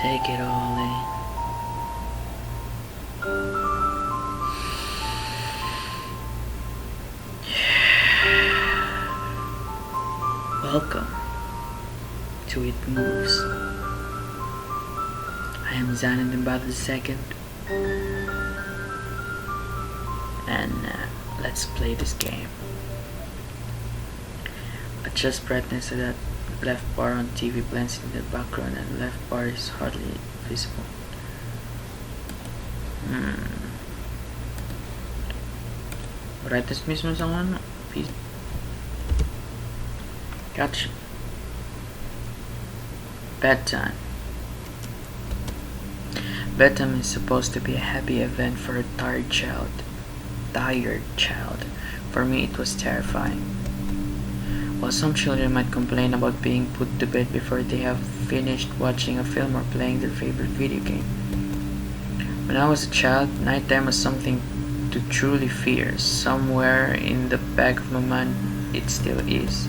Take it all in. Welcome to It Moves. I am Zanin Battle II, and let's play this game. Adjust brightness so that left bar on TV blends in the background and left bar is hardly visible. Brightness mismo sa ano? Gotcha. Bedtime. Bedtime is supposed to be a happy event for a tired child. For me, it was terrifying. While some children might complain about being put to bed before they have finished watching a film or playing their favorite video game, when I was a child, nighttime was something to truly fear. Somewhere in the back of my mind, it still is.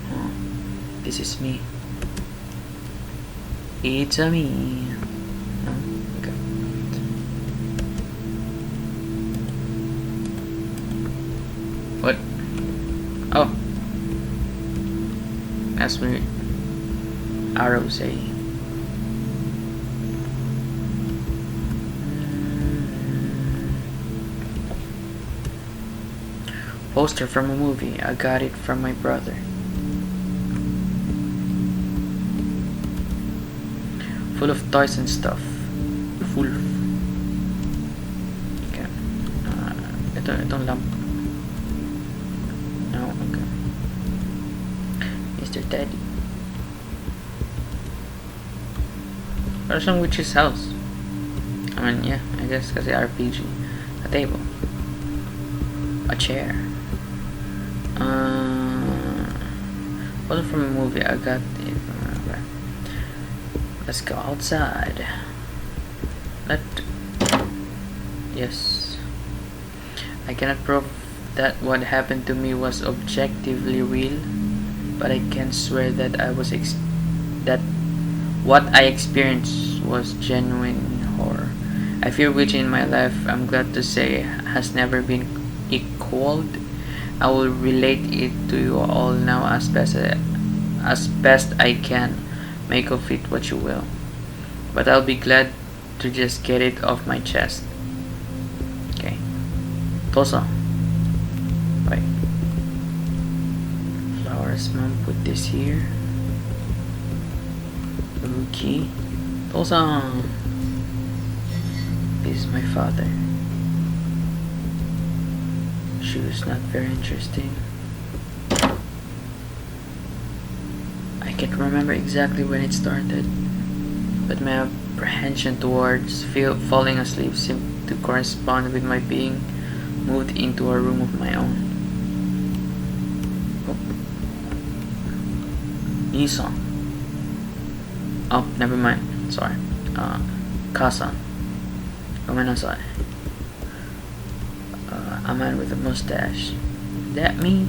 Oh, this is me. It's a me. No? Okay. What? Oh. That's weird. Arrow say. Poster from a movie. I got it from my brother. Full of toys and stuff. Full. Okay. Itong lamp. No, okay. Mr. Teddy. Or some witch's house. I mean, yeah, I guess kasi RPG. A table. A chair. Also from a movie, I got it. Let's go outside. Yes. I cannot prove that what happened to me was objectively real, but I can swear that that what I experienced was genuine horror. I fear which in my life, I'm glad to say, has never been equaled. I will relate it to you all now as best I can. Make of it what you will. But I'll be glad to just get it off my chest. Okay. Tosa. Wait. Flowers, mom, put this here. Okay. Tosa. This is my father. Shoes, not very interesting. I can't remember exactly when it started, but my apprehension towards falling asleep seemed to correspond with my being moved into a room of my own. Oh. Nissan. Oh, never mind. Sorry. Kasa. Gomenasai. A man with a mustache. That me?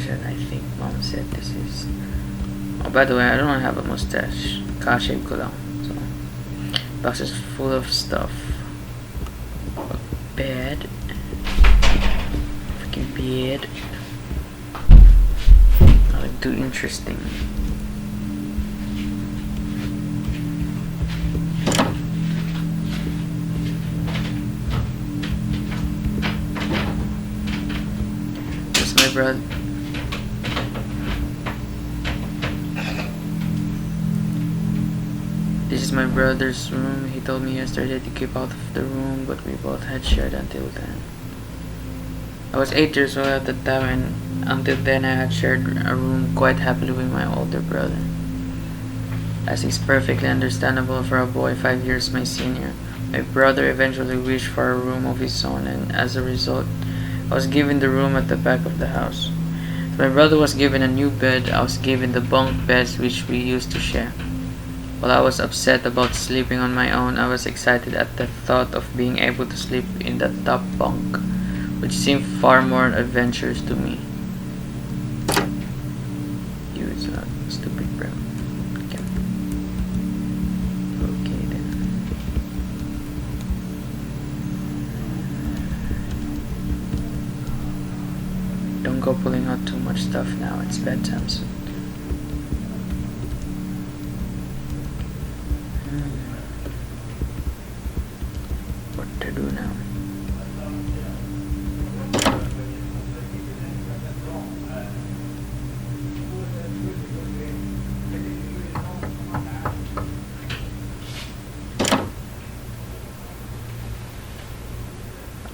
I think mom said this is. Oh, by the way, I don't have a mustache. Ka-shave ko lang. So, box is full of stuff. A bed. Freaking bed. Nothing too interesting. This is my brother. This is my brother's room. He told me yesterday to keep out of the room, but we both had shared until then. I was 8 years old at the time, and until then I had shared a room quite happily with my older brother. As is perfectly understandable for a boy 5 years my senior, my brother eventually wished for a room of his own, and as a result, I was given the room at the back of the house. As my brother was given a new bed, I was given the bunk beds which we used to share. While I was upset about sleeping on my own, I was excited at the thought of being able to sleep in the top bunk, which seemed far more adventurous to me. Use. stupid bro. Okay. Okay then. Don't go pulling out too much stuff now. It's bedtime soon. What to do now?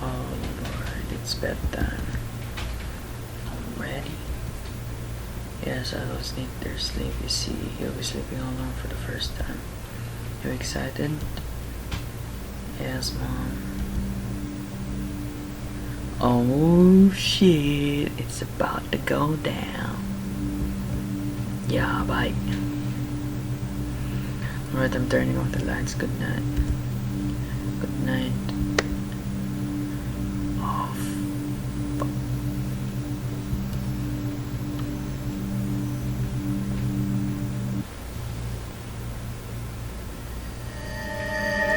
Oh Lord, it's bedtime already. Yes, I was need their sleep. You see, he'll be sleeping alone for the first time. You excited? Yes, Mom. Oh shit, it's about to go down. Yeah, bye. Alright, I'm turning off the lights. Good night. Good night. Oh, fuck.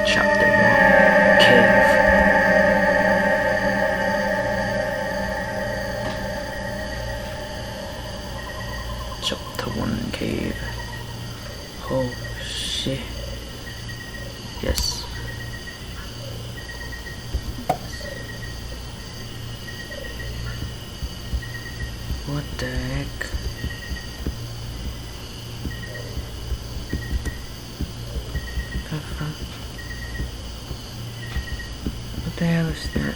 Chapter 1 Cave. Chapter 1 Cave. Oh shit. Yes. What the heck? The fuck? What the hell is that?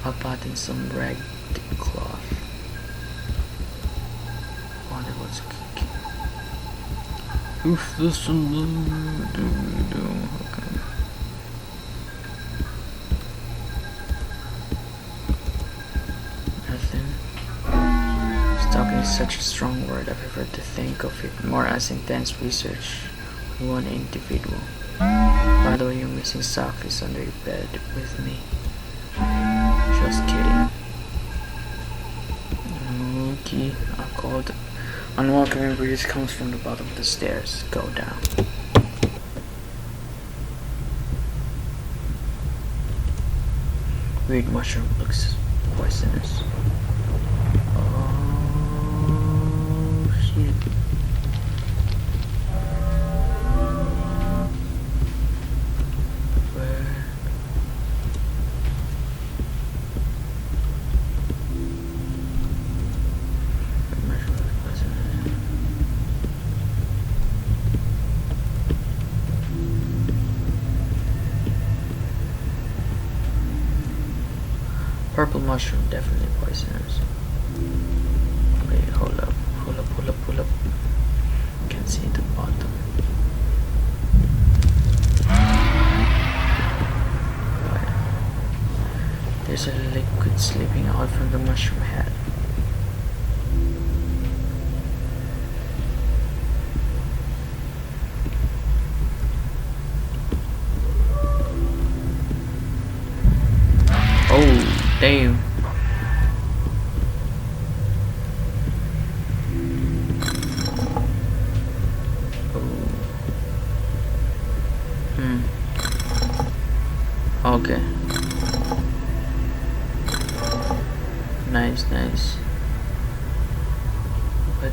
A pot and some ragged cloth. Wonder what's cooking. Oof, this okay. Nothing. Stalking is such a strong word. I prefer to think of it more as intense research on one individual. By the way, your missing sock is under your bed with me. Just kidding. Okay, I called. Unwelcoming breeze comes from the bottom of the stairs. Go down. Weird mushroom looks poisonous. Oh shit. Purple mushroom, definitely poisonous. Okay, hold up. Can't see the bottom. Right. There's a liquid slipping out from the mushroom head. Oh, damn. Okay. Nice. But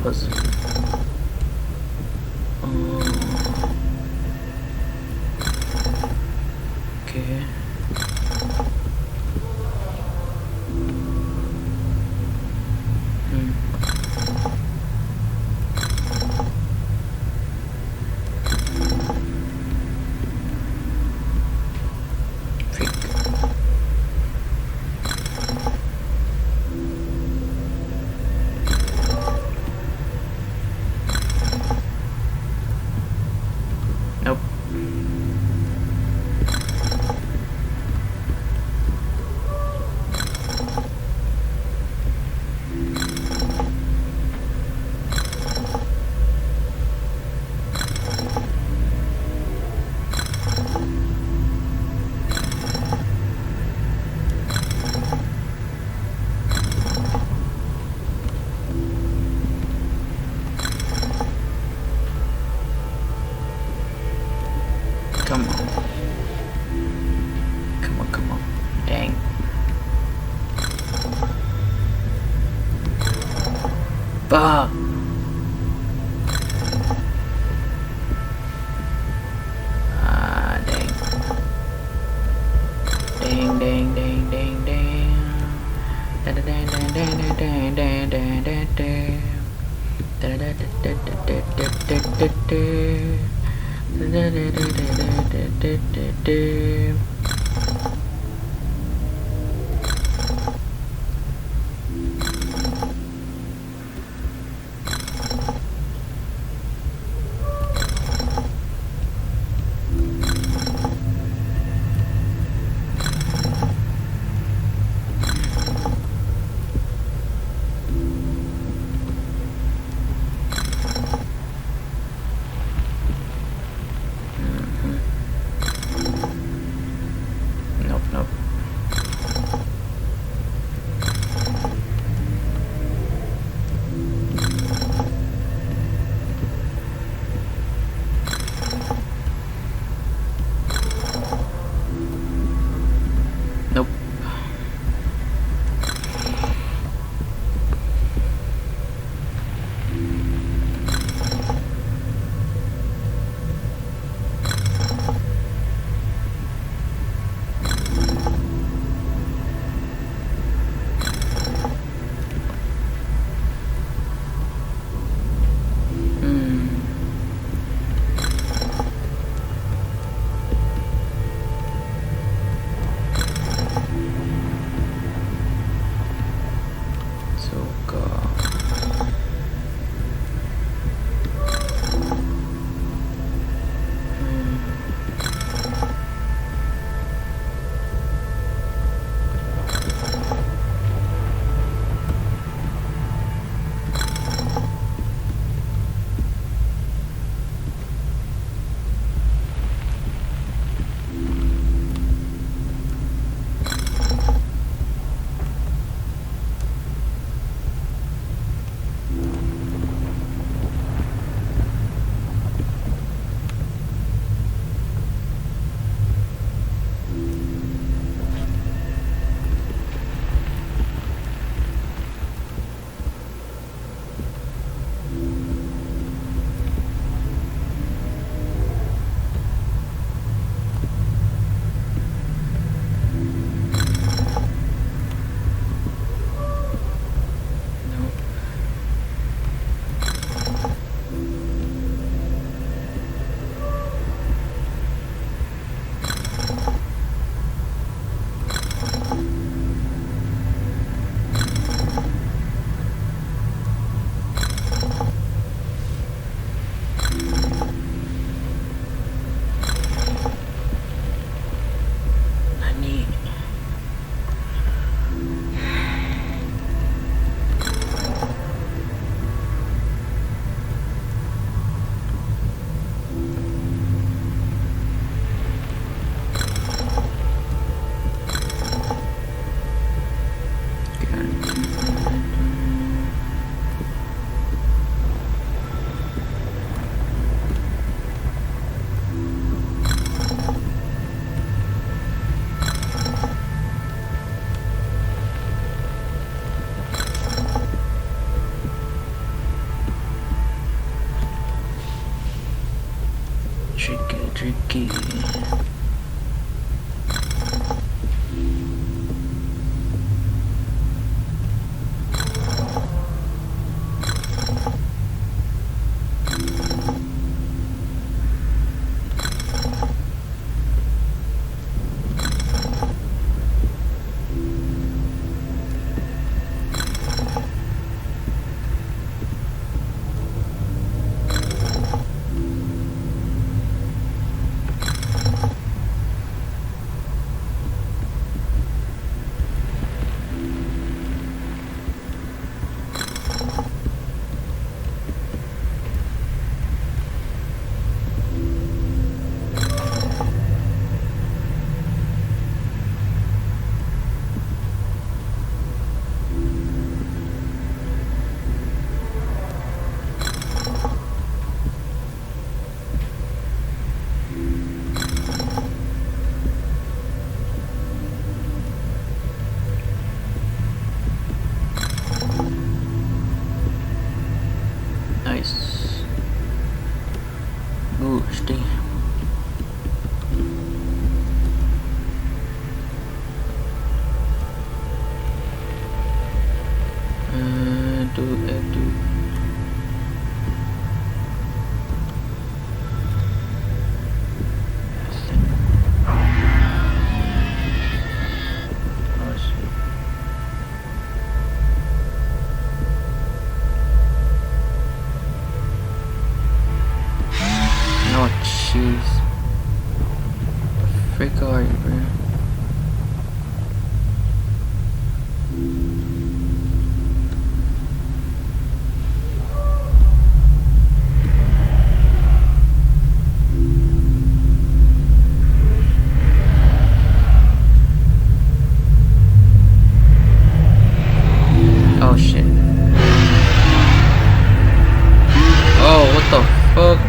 Pause. Okay. Nope. Come on. Come on. Dang. Fuck. Ah, dang. Dang. Nope. Nope. tricky. Nice. Gusti. Aduh. Oh shit. Oh jeez. Frick are you, bro? Oh shit. Oh, what the fuck?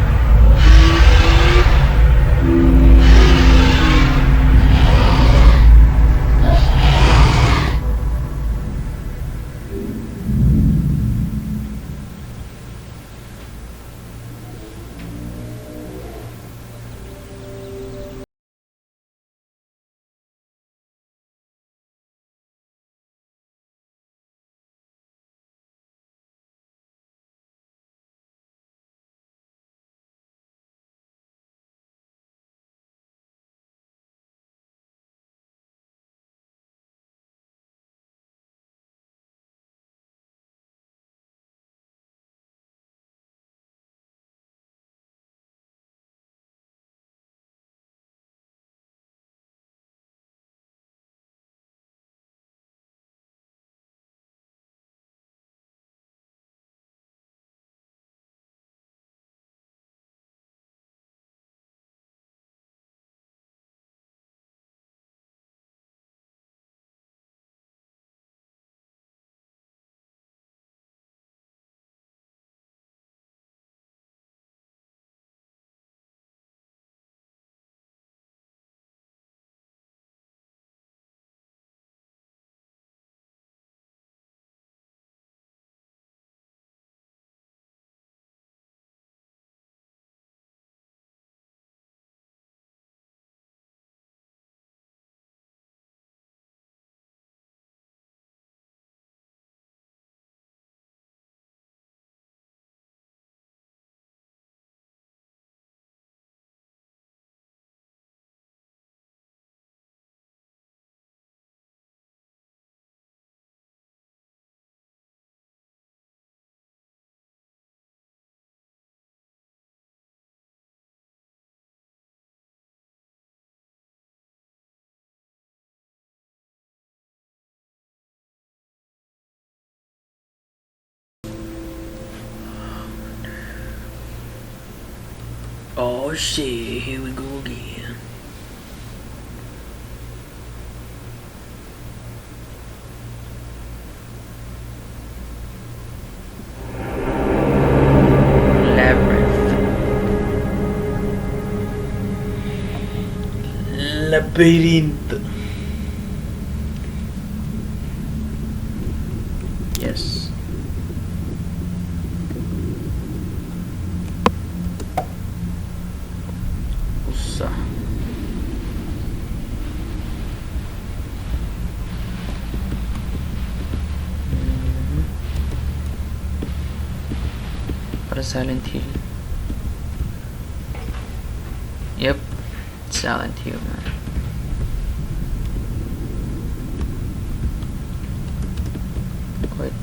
Oh shit, here we go again. Labyrinth. Yes. What a Silent Hill. Yep, Silent Hill, man. Wait.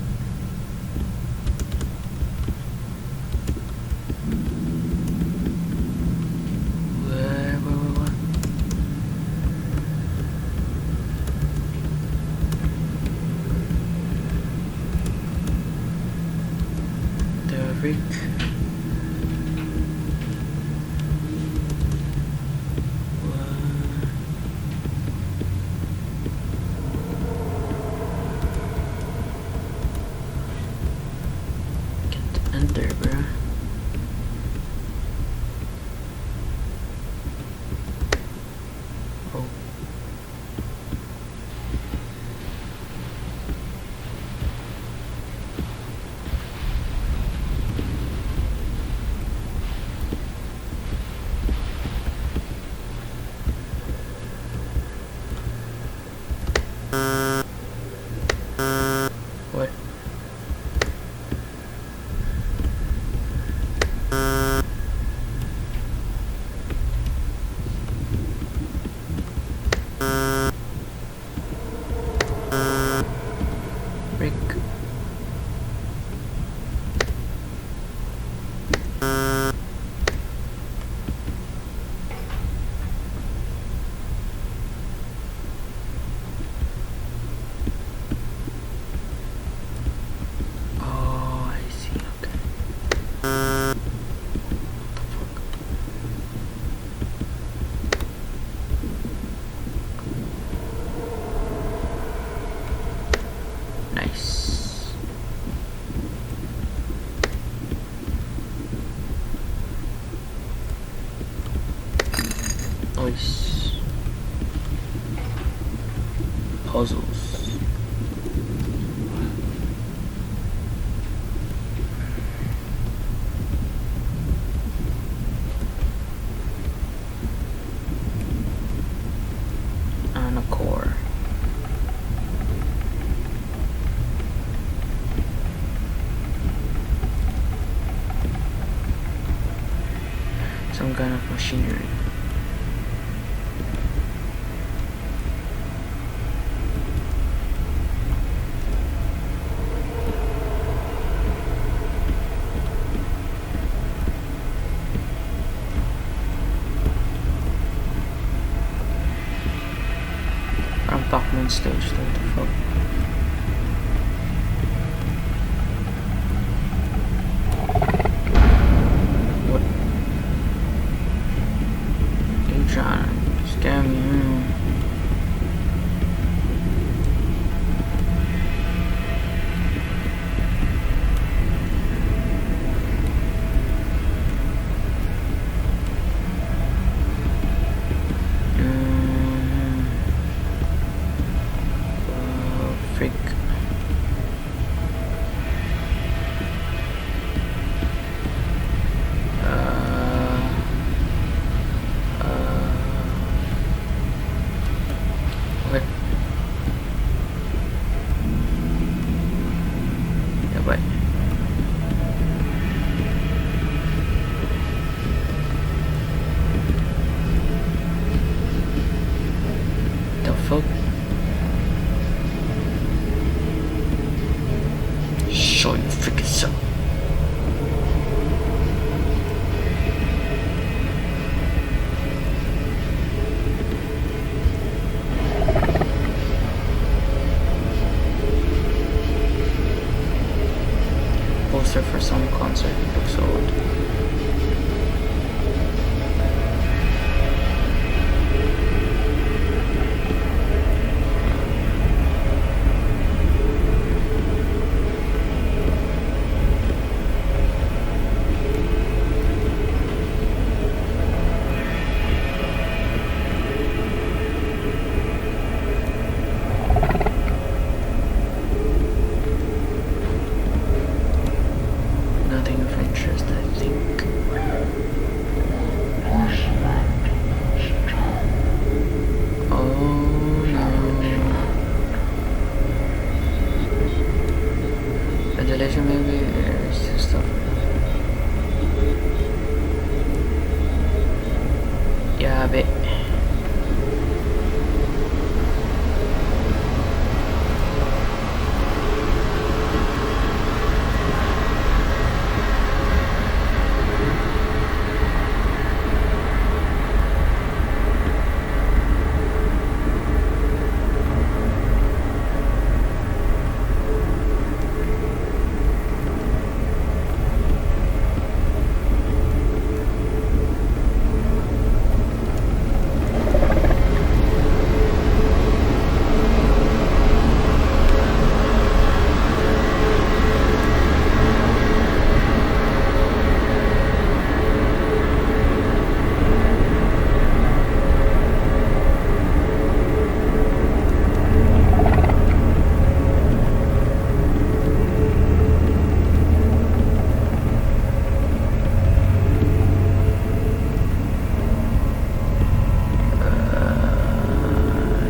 Where? The Rick. Enter, bro. Oh. What? Rick. Oh, I see. Okay. What the fuck? Nice. Nice. Puzzles. On a core. Some kind of machinery. From Pac-Man stage, what the fuck? What? You trying to scare me? Freak. What? Yeah, but the fuck? Show your freaking self. Poster for some concert. It looks old. Nothing of interest, I think. Oh no. Ventilation maybe, there's stuff. Yabe.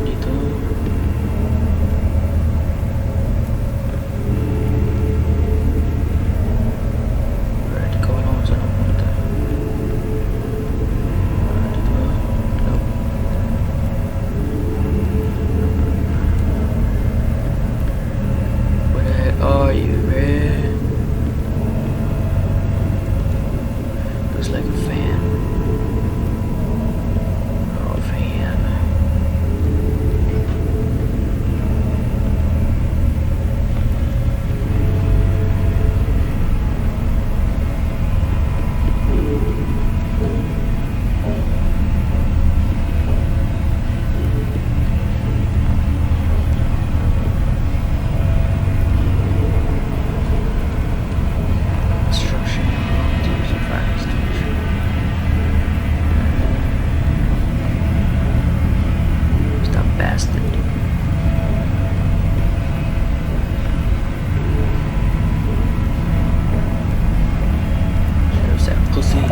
Dito. Alright, ikaw lang kung saan ako punta. Dito. Nope. Where are you, man? Looks like a fan. Oh, fan. Construction. Tools and fire extinguisher. Stop bastard. There's that pussy.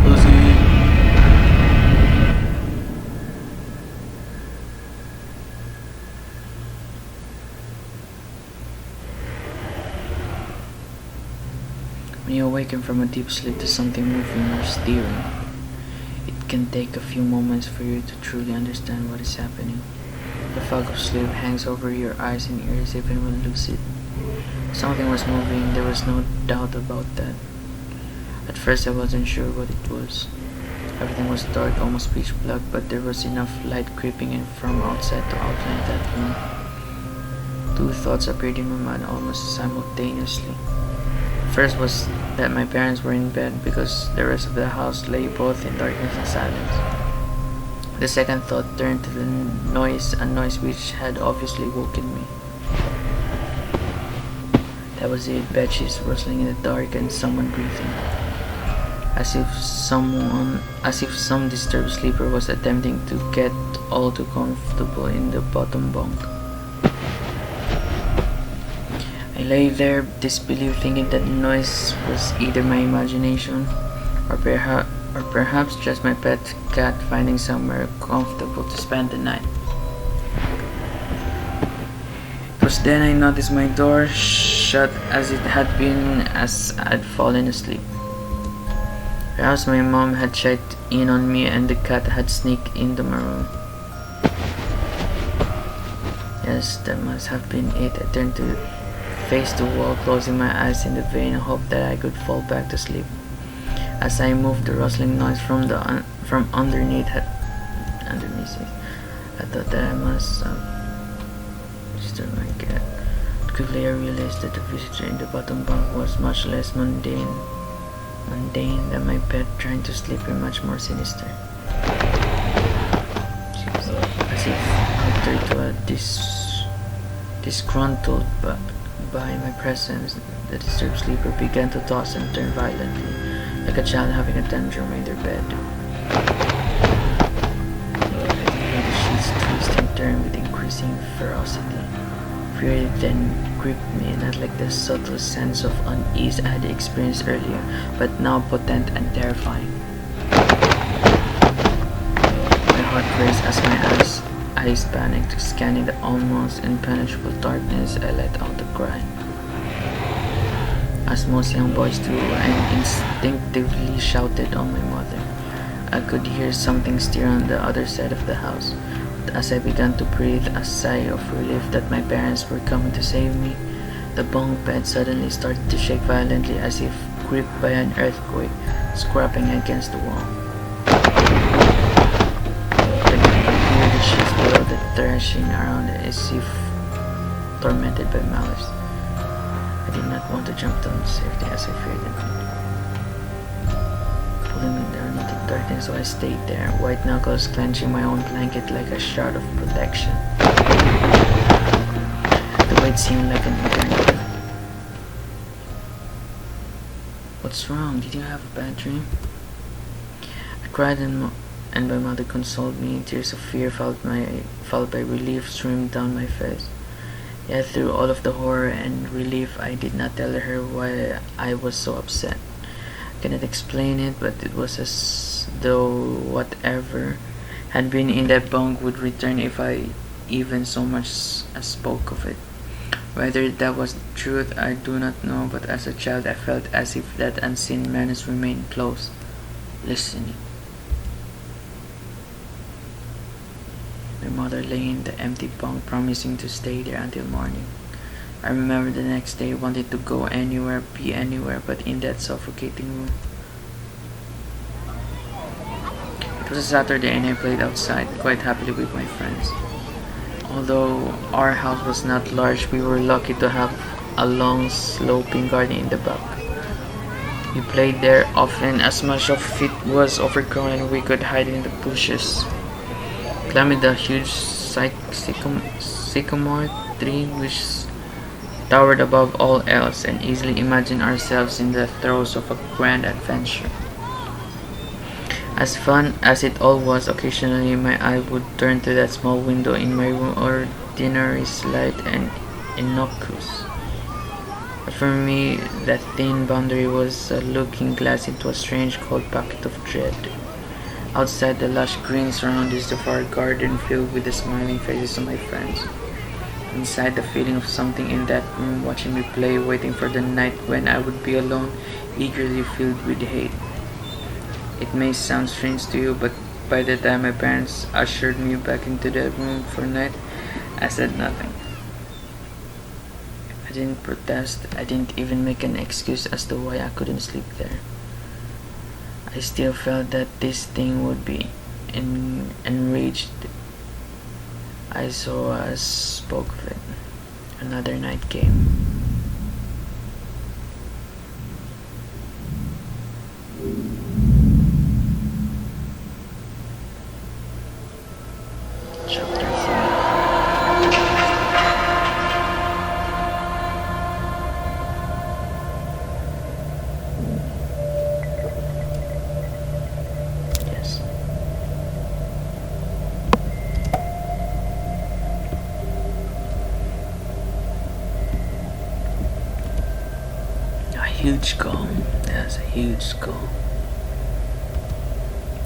Pussy. When you awaken from a deep sleep to something moving or steering, it can take a few moments for you to truly understand what is happening. The fog of sleep hangs over your eyes and ears even when lucid. Something was moving, there was no doubt about that. At first I wasn't sure what it was. Everything was dark, almost pitch black, but there was enough light creeping in from outside to outline that room. Two thoughts appeared in my mind almost simultaneously. First was that my parents were in bed because the rest of the house lay both in darkness and silence. The second thought turned to the noise, a noise which had obviously woken me. That was it, bedsheets rustling in the dark and someone breathing. As if some disturbed sleeper was attempting to get all too comfortable in the bottom bunk. I lay there, disbelief, thinking that the noise was either my imagination or perhaps just my pet cat finding somewhere comfortable to spend the night. It was then I noticed my door shut as it had been as I'd fallen asleep. Perhaps my mom had checked in on me and the cat had sneaked into my room. Yes, that must have been it. I turned to face the wall, closing my eyes in the vain hope that I could fall back to sleep. As I moved, the rustling noise from underneath it. I thought that I must have disturbed my cat. Quickly I realized that the visitor in the bottom bunk was much less mundane than my pet trying to sleep, and much more sinister. As if altered to a disgruntled by my presence, the disturbed sleeper began to toss and turn violently, like a child having a tantrum in their bed. I could hear the sheets twist and turn with increasing ferocity. Fear then gripped me, not like the subtle sense of unease I had experienced earlier, but now potent and terrifying. My heart raced as my eyes panicked, scanning the almost impenetrable darkness. I let out a cry. as most young boys do, and instinctively shouted on my mother. I could hear something stir on the other side of the house. But as I began to breathe a sigh of relief that my parents were coming to save me, the bunk bed suddenly started to shake violently as if gripped by an earthquake, scraping against the wall. I could hear the sheets below the thrashing around as if tormented by malice. I did not want to jump down to safety as I feared it. Pulling me there, nothing darkened, so I stayed there, white knuckles clenching my own blanket like a shroud of protection. The wait seemed like an eternity. What's wrong? Did you have a bad dream? I cried and my mother consoled me. Tears of fear followed by relief streamed down my face. Yet through all of the horror and relief, I did not tell her why I was so upset. I cannot explain it, but it was as though whatever had been in that bunk would return if I even so much as spoke of it. Whether that was the truth, I do not know, but as a child I felt as if that unseen menace remained close, listening. My mother lay in the empty bunk, promising to stay there until morning. I remember the next day wanted to go anywhere, be anywhere, but in that suffocating room. It was a Saturday and I played outside, quite happily with my friends. Although our house was not large, we were lucky to have a long sloping garden in the back. We played there often as much of it was overgrown and we could hide in the bushes. Climbed the huge sycamore tree which towered above all else, and easily imagined ourselves in the throes of a grand adventure. As fun as it all was, occasionally my eye would turn to that small window in my room, ordinary, slight, and innocuous. But for me, that thin boundary was a looking glass into a strange cold pocket of dread. Outside, the lush green surroundings of our garden filled with the smiling faces of my friends. Inside, the feeling of something in that room watching me play, waiting for the night when I would be alone, eagerly filled with hate. It may sound strange to you, but by the time my parents ushered me back into the room for night, I said nothing. I didn't protest. I didn't even make an excuse as to why I couldn't sleep there. I still felt that this thing would be enraged. I saw us spoke of it. Another night came. Chapter 3. Yes. A huge skull. Yes, a huge skull.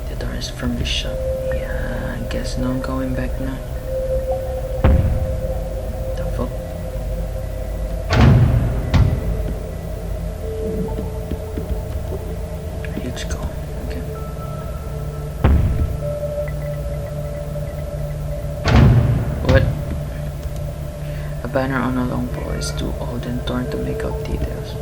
The door is firmly shut. Yeah, I guess no going back now. The fuck? A huge skull. Okay. What? A banner on a long pole is too old and torn to make out details.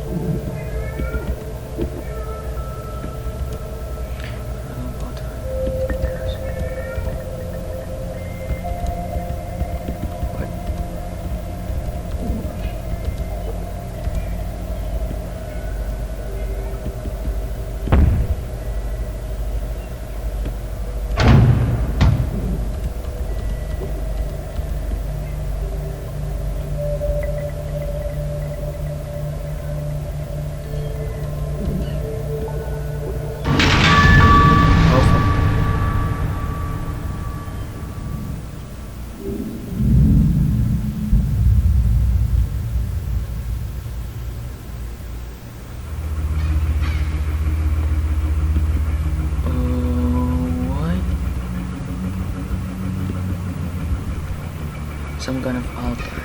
Some kind of altar.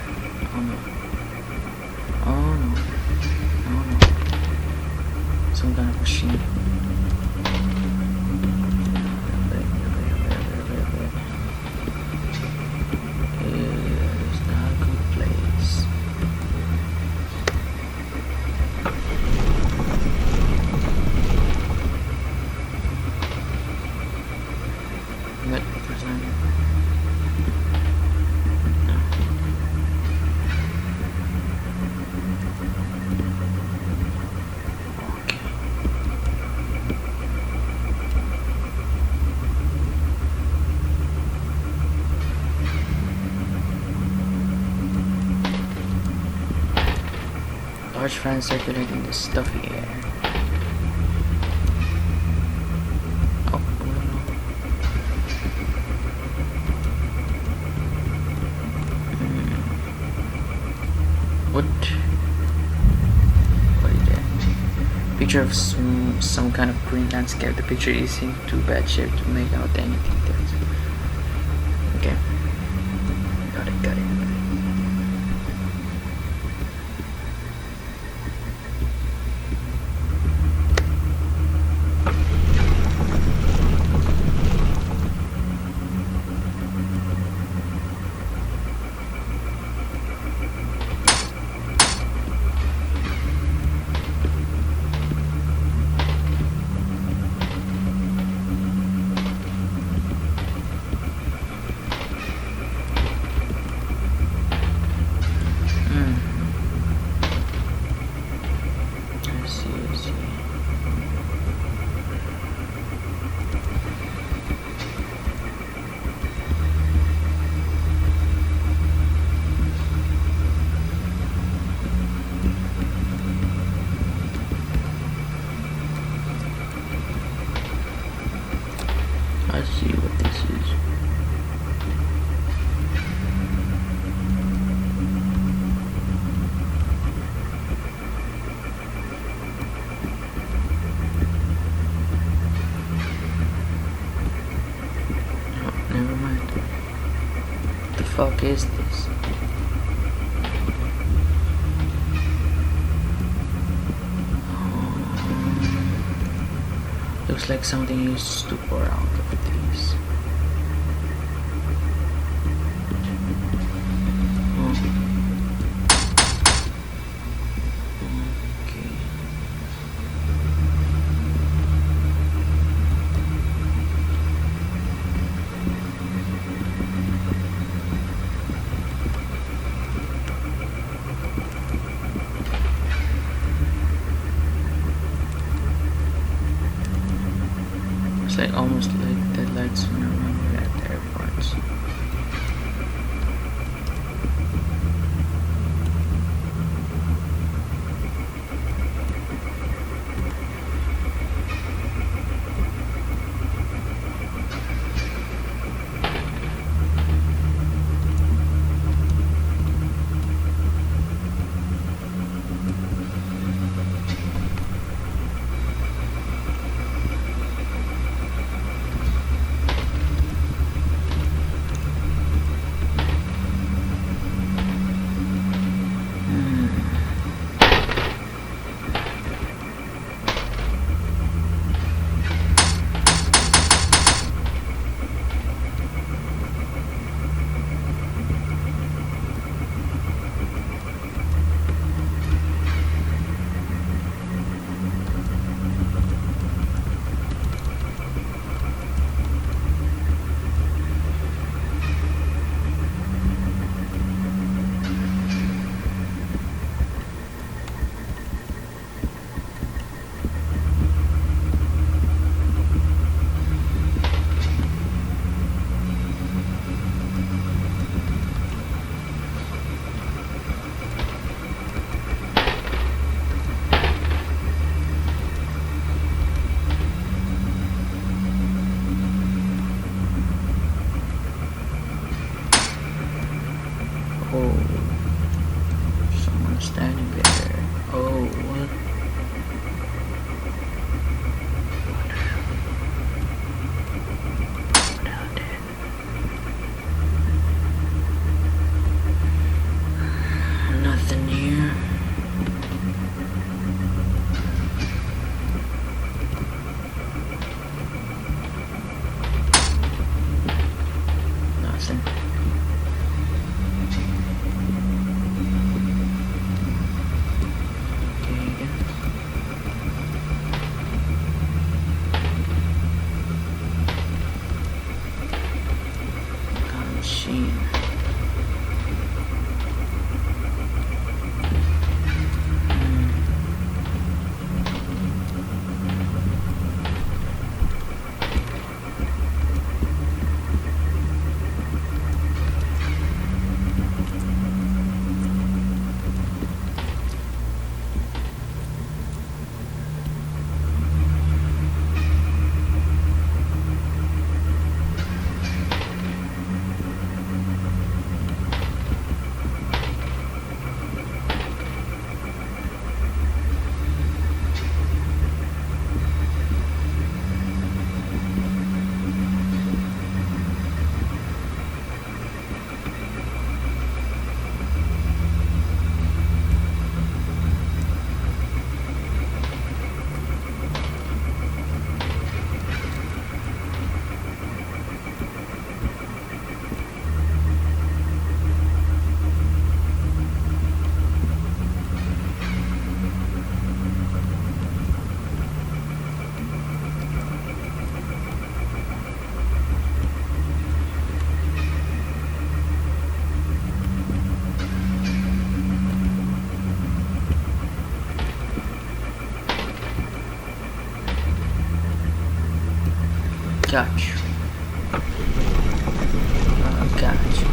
Oh no. Oh no. Oh no. some kind of machine. It's not a good place. What? There's not. No. Okay. Large fans circulating the stuffy air. Oh, no. What? What is that? Picture of some kind of green landscape. The picture is in too bad shape to make out any details. Okay. Got it. I see. I see what this is. Oh, never mind. What the fuck is this? Looks like something used to pour out of these. Okay. It's like almost like deadlights on a runway at airports. Someone standing there. Oh, what? What out there? Nothing here. Got you. Got you.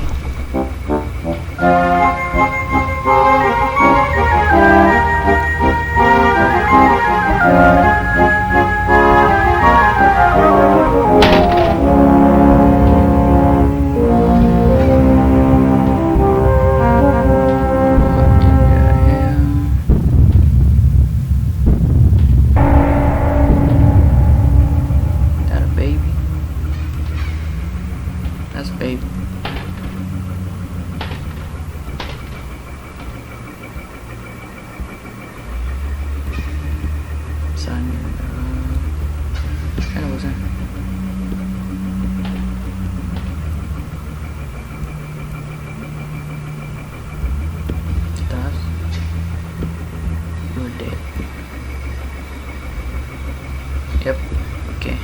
Yep. Okay.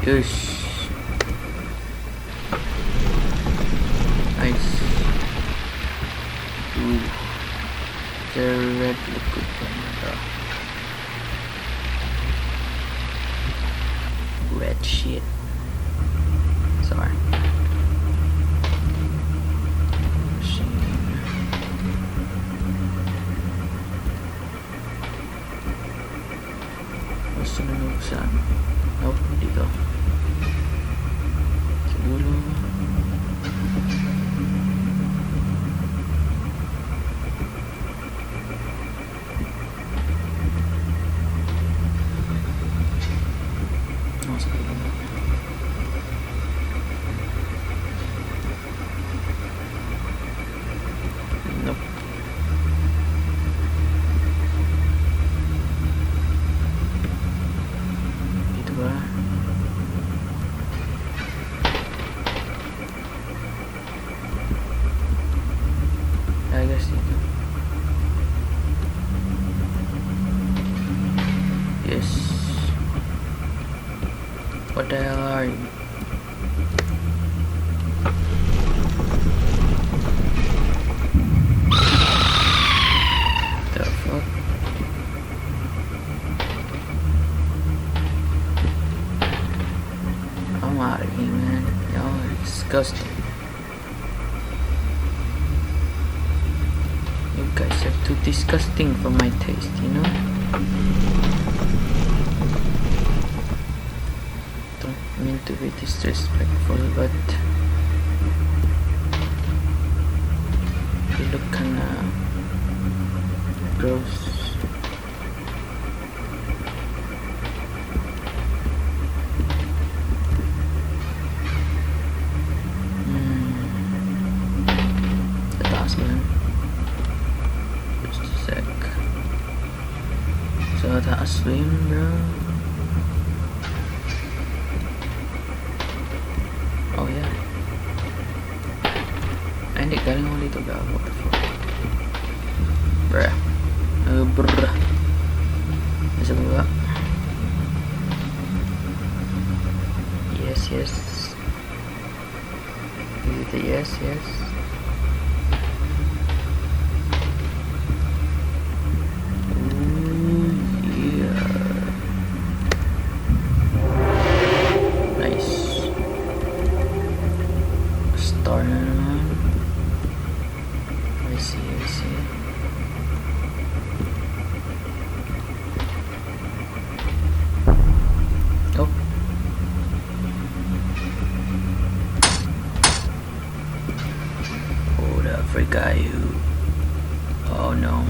Yes. Nice. Ooh. The red liquid camera. Red shit. Sorry. Gusto na nabuksan. Nope, dito. Siguro. Oh, sabi ko na. Nope. I guess dito. Yes. What the hell are you? The fuck? I'm out of here, man. Y'all are disgusting. You guys are too disgusting for my taste, you know? Don't mean to be disrespectful, but you look kinda gross. Taas mo lang. Just a sec. So, taas ba yun, bro? Oh, yeah. Ay, hindi. Galing ako dito, gago. What the fuck? Bruh. Bruh. Nasa baba. Yes, yes. Is it a yes, yes? Guy who, oh no.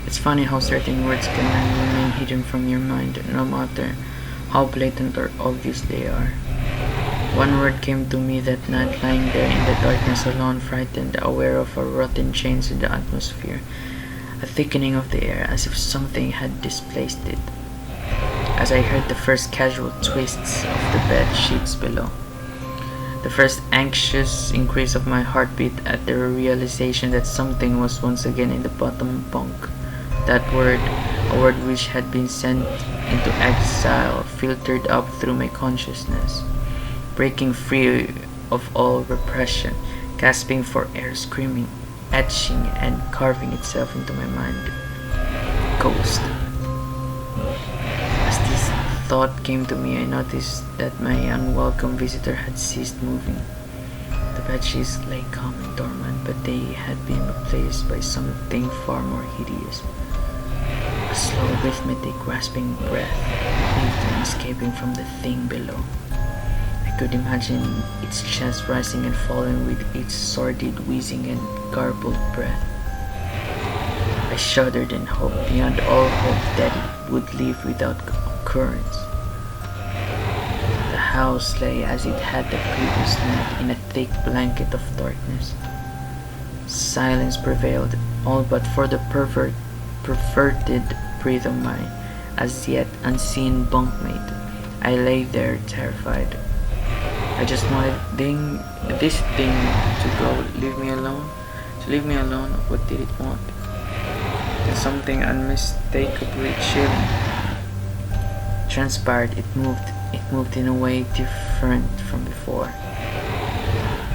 It's funny how certain words can remain hidden from your mind no matter how blatant or obvious they are. One word came to me that night, lying there in the darkness alone, frightened, aware of a rotten change in the atmosphere, a thickening of the air as if something had displaced it. As I heard the first casual twists of the bed sheets below, the first anxious increase of my heartbeat at the realization that something was once again in the bottom bunk. That word, a word which had been sent into exile, filtered up through my consciousness. breaking free of all repression, gasping for air, screaming, etching and carving itself into my mind. Ghost. As this thought came to me, I noticed that my unwelcome visitor had ceased moving. The bedsheets lay calm and dormant, but they had been replaced by something far more hideous. A slow, rhythmic, grasping breath, breathing and escaping from the thing below. I could imagine its chest rising and falling with its sordid wheezing and garbled breath. I shuddered and hoped beyond all hope that it would leave without occurrence. The house lay as it had the previous night, in a thick blanket of darkness. Silence prevailed, all but for the perverted breath of my as yet unseen bunkmate. I lay there terrified. I just wanted this thing to go, leave me alone. To leave me alone, what did it want? And something unmistakably chilling transpired. It moved in a way different from before.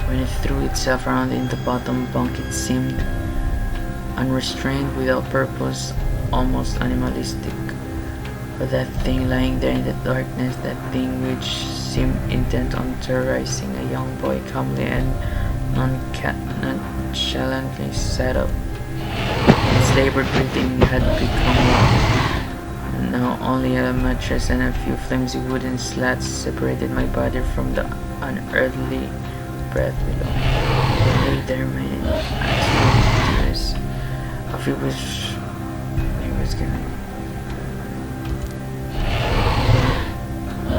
When it threw itself around in the bottom bunk, it seemed unrestrained, without purpose, almost animalistic. But that thing lying there in the darkness, that thing which seemed intent on terrorizing a young boy, calmly and nonchalantly sat up. Its labored breathing had become loud. Now only a mattress and a few flimsy wooden slats separated my body from the unearthly breath below. I lay there, my eyes full of tears. I feel it was giving. I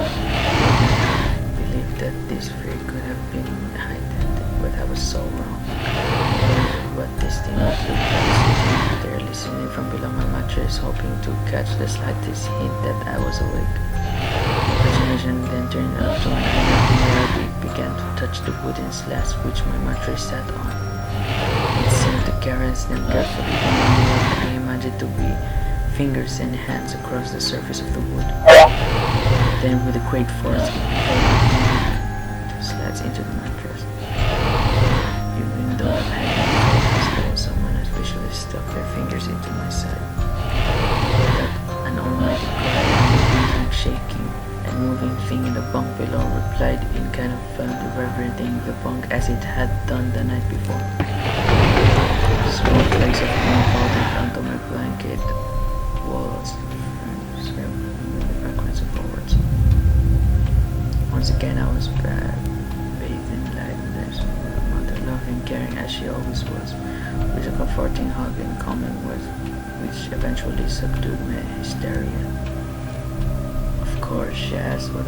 believed that this fear could have been heightened, but I was so wrong. What this thing would look like, sitting there listening from below my mattress, hoping to catch the slightest hint that I was awake. Imagination then turned up to an eye, it began to touch the wooden slats which my mattress sat on. It seemed to caress them carefully, bringing what I imagined to be fingers and hands across the surface of the wood. Then with a great force, it pulled the slats into the mattress. Even though I had as though someone had visually stuck their fingers into my side. That an almighty cry, and the shaking and moving thing in the bunk below replied in kind of reverencing the bunk as it had done the night before. Small flakes of rain powdered onto my blanket walls, with the backwards and forwards. Once again I was bathed in light, and there's my mother, loving, caring as she always was, with a comforting hug and calming words, which eventually subdued my hysteria. Of course, she asked what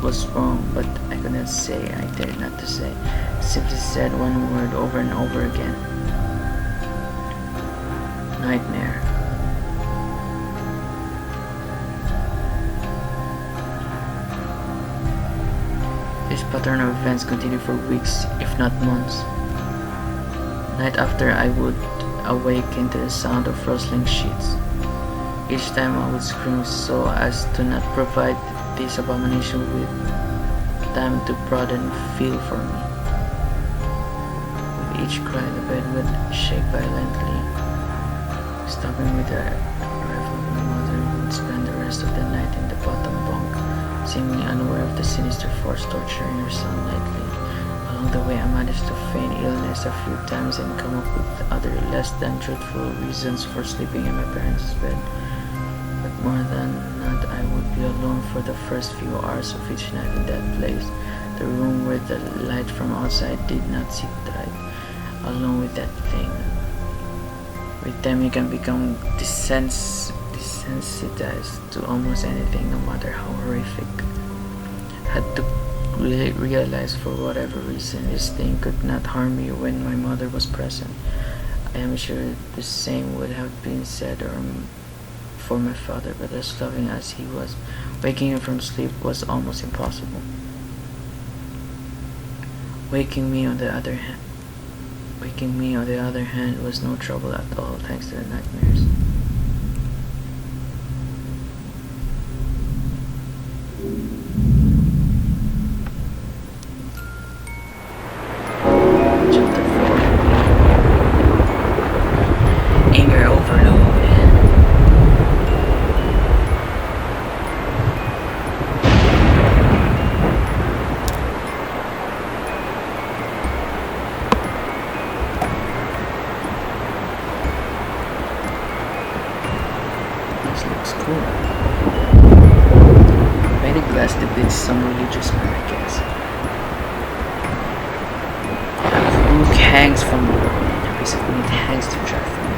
was wrong, but I could not say. I dared not to say. I simply said one word over and over again: nightmare. This pattern of events continued for weeks, if not months. Night after, I would awaken to the sound of rustling sheets. Each time I would scream so as to not provide this abomination with time to broaden feel for me. With each cry, the bed would shake violently. Stopping with a rifle, my mother would spend the rest of the night in the bottom bunk, seemingly unaware of the sinister force torturing her son nightly. Along the way, I managed to feign illness a few times and come up with other less than truthful reasons for sleeping in my parents' bed. But more than not, I would be alone for the first few hours of each night in that place, the room where the light from outside did not sit right, alone with that thing. With them, you can become desensitized to almost anything, no matter how horrific. Had to realize for whatever reason this thing could not harm me when my mother was present. I am sure the same would have been said for my father, but as loving as he was, waking him from sleep was almost impossible. Waking me on the other hand was no trouble at all, thanks to the nightmares. This looks cool. Painted glass depicts some religious man, I guess. A roof hangs from the wall. Basically, it hangs to dry from it.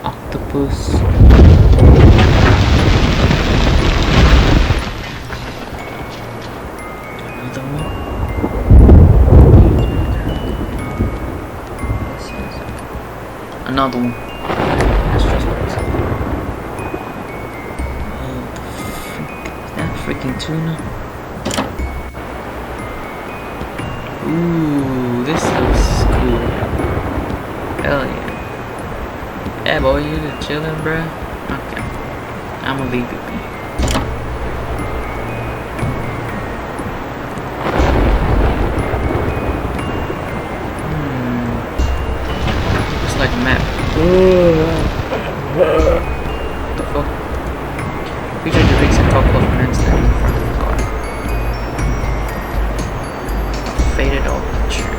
Octopus. Another one. Another one. That's just what it's is that freaking tuna? Ooh, this looks cool. Hell yeah. Yeah, boy, you just chillin', bruh? Okay. I'ma leave it be. It's like a map. What the fuck? Feature depicts a couple of men standing in front of the car. A faded old picture.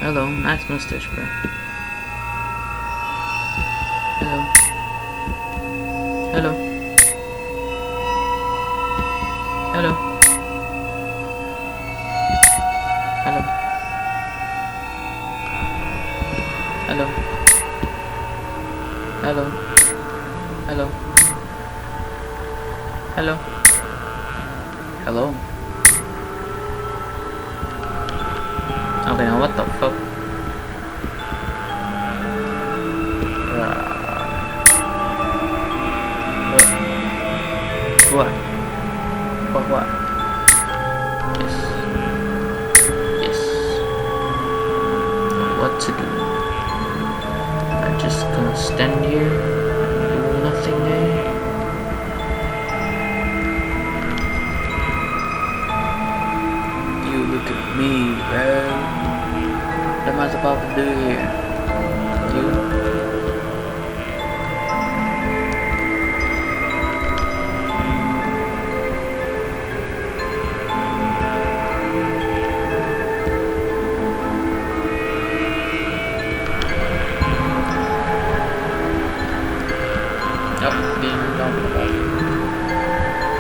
Hello, nice mustache, bro. Hello. Hello. Hello. Hello. Hello. Hello. Hello. Hello. Hello. Okay, now what the fuck? What? What? Yes. Yes. What to do? I'm just gonna stand here, do nothing there. You look at me, bro. What am I supposed to do here? You?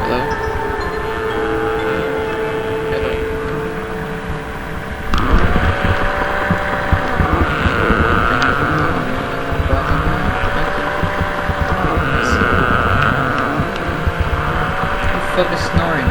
Hello? fuck is snoring?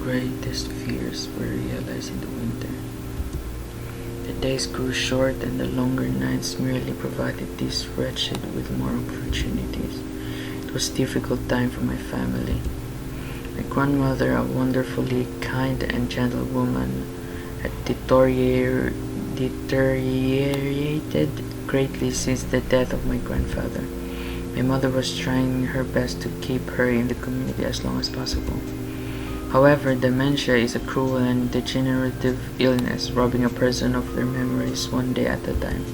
Greatest fears were realized in the winter. The days grew short and the longer nights merely provided these wretched with more opportunities. It was a difficult time for my family. My grandmother, a wonderfully kind and gentle woman, had deteriorated greatly since the death of my grandfather. My mother was trying her best to keep her in the community as long as possible. However, dementia is a cruel and degenerative illness, robbing a person of their memories one day at a time.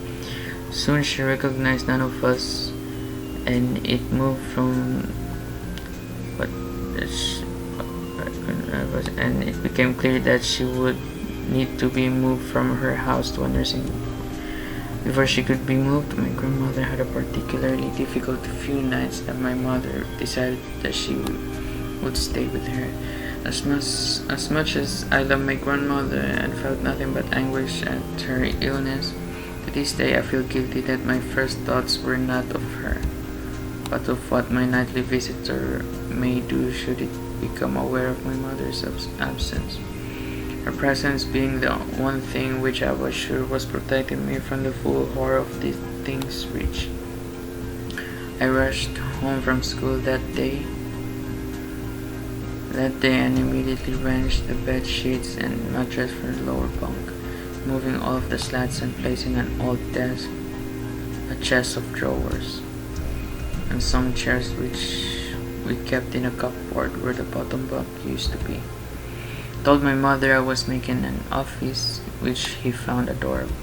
Soon she recognized none of us, and it moved from what and it became clear that she would need to be moved from her house to a nursing home. Before she could be moved, my grandmother had a particularly difficult few nights that my mother decided that she would stay with her. As much as I loved my grandmother and felt nothing but anguish at her illness, to this day I feel guilty that my first thoughts were not of her, but of what my nightly visitor may do should it become aware of my mother's absence. Her presence being the one thing which I was sure was protecting me from the full horror of these things reach. I rushed home from school that day and immediately wrenched the bed sheets and mattress from the lower bunk, moving all of the slats and placing an old desk, a chest of drawers, and some chairs which we kept in a cupboard where the bottom bunk used to be. I told my mother I was making an office, which he found adorable.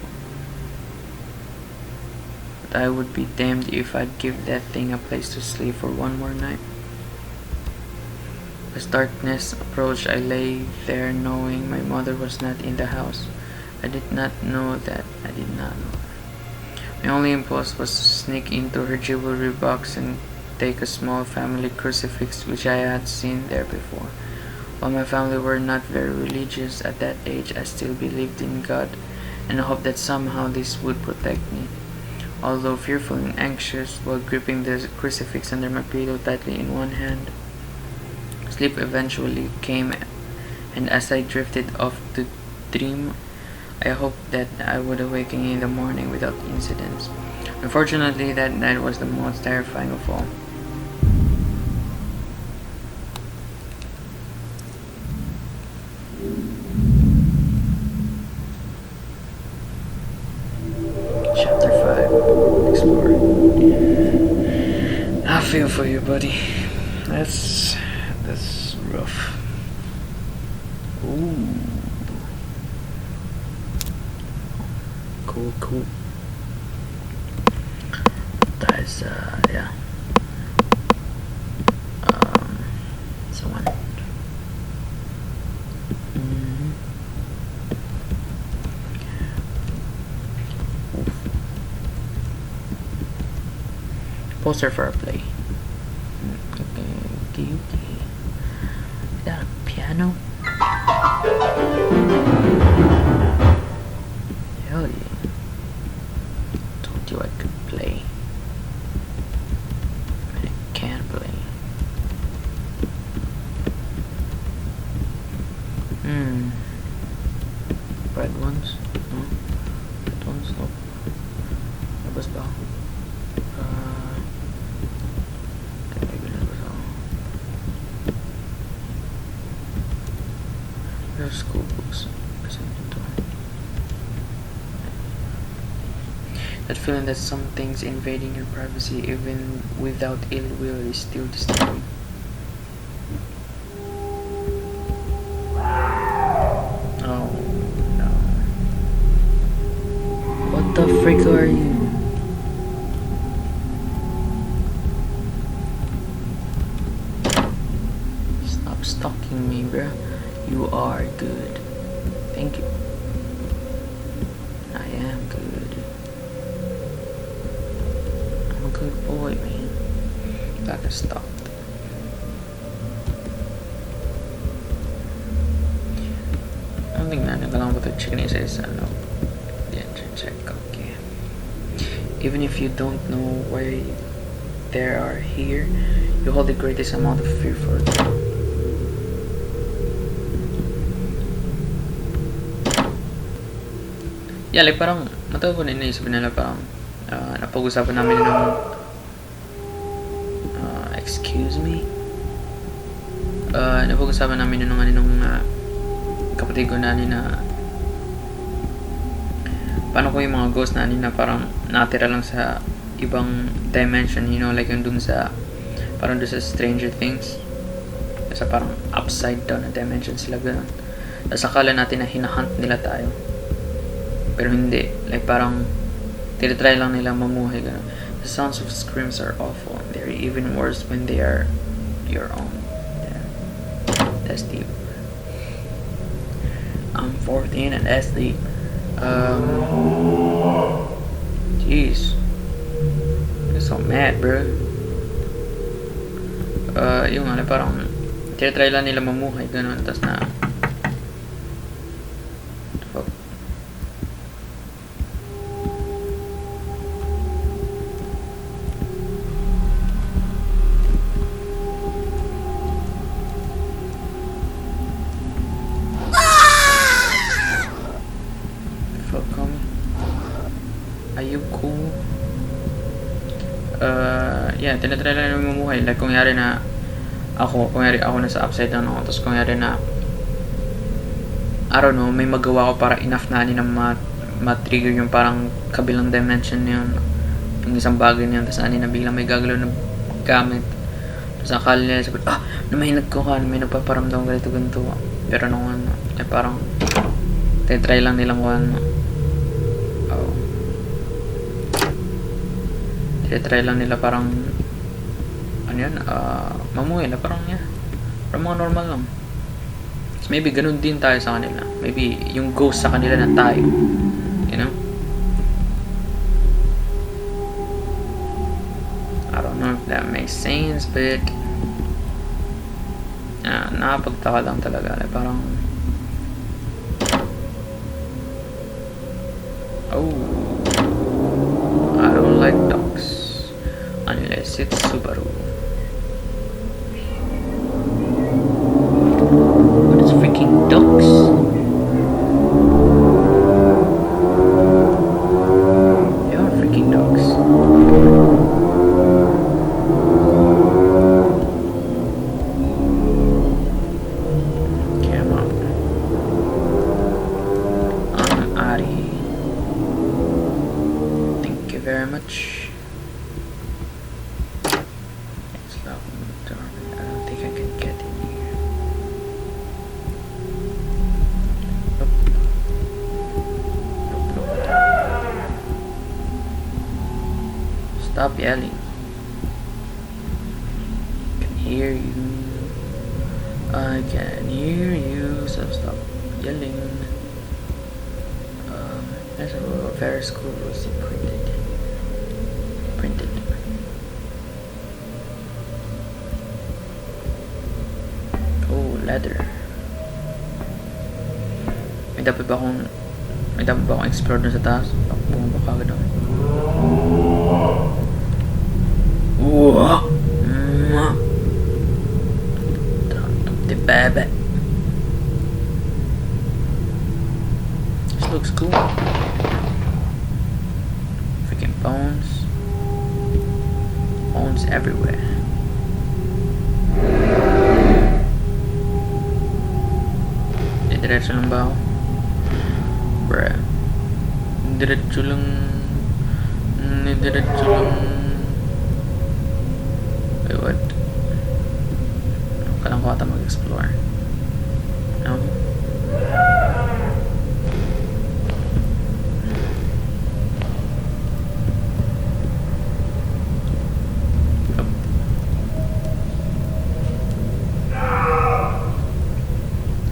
But I would be damned if I'd give that thing a place to sleep for one more night. As darkness approached, I lay there knowing my mother was not in the house. I did not know. My only impulse was to sneak into her jewelry box and take a small family crucifix which I had seen there before. While my family were not very religious at that age, I still believed in God and hoped that somehow this would protect me. Although fearful and anxious, while gripping the crucifix under my pillow tightly in one hand, sleep eventually came, and as I drifted off to dream, I hoped that I would awaken in the morning without incidents. Unfortunately, that night was the most terrifying of all. Chapter 5. Exploring. I feel for you, buddy. That's rough. Ooh. Cool. That is, yeah. poster for a play. Okay. Is that a piano? Hell yeah. Told you I could play. I can play. Red ones? No. Red ones? No. Labas ba? There's school books. That feeling that something's invading your privacy even without ill will is still disturbing. Oh no. What the frick are you? Stop stalking me, bruh. You are good. Thank you. I am good. I'm a good boy, man. Glad I stopped. I don't think man, along with the chicken is no. Yeah, check. Okay. Even if you don't know why they are here, you hold the greatest amount of fear for them. Yeah, like parang matagal ko na inaisip nila parang napag-usapan namin ng excuse me? Napag-usapan namin nung kapatid ko na paano kung yung mga ghost na parang natira lang sa ibang dimension, you know, like yung dun sa parang dun sa Stranger Things, sa parang upside down na dimension sila ganun. Tapos akala natin na hinahunt nila tayo. Pero hindi. Like parang tinitry lang nila mamuhay ganun. The sounds of screams are awful. They're even worse when they are your own. Yeah. That's deep. I'm 14 and that's deep. Jeez. I'm so mad, bro. Yung ano, parang tinitry lang nila mamuhay ganun. Tapos na yeah, tinatry lang namin mamuhay. Like, kung yari ako nasa upside down ako, tapos kung yari na, I don't know, may magawa ko para enough na na ma-trigger yung parang kabilang dimension yun, yung isang bagay niyan, tapos na biglang may gagalaw na gamit. Tapos akala nila, sabi, may nagpaparamdam ganito. Pero nung parang, tinatry lang nilang try lang nila parang mamuhay na parang parang mga normal lang. So maybe ganun din tayo sa kanila. Maybe yung ghost sa kanila na tayo, you know. I don't know if that makes sense, but nakapagtaka lang talaga. Like, parang I don't like dogs unless it's Subaru. But it's freaking ducks. They are freaking ducks. Come on. I'm Ari. Thank you very much. I don't think I can get in here. Nope. Stop yelling. I can hear you. I can hear you. So stop yelling. There's a Ferris School was printed. ladder. May dapat ba akong explore dun sa taas? Bumaba ka agad ako. The baby. This looks cool. Freaking bones. Bones everywhere. Diretso lang ba ako? Bruh. Diretso lang. Wait, what? Kailangan ko ata mag-explore. No?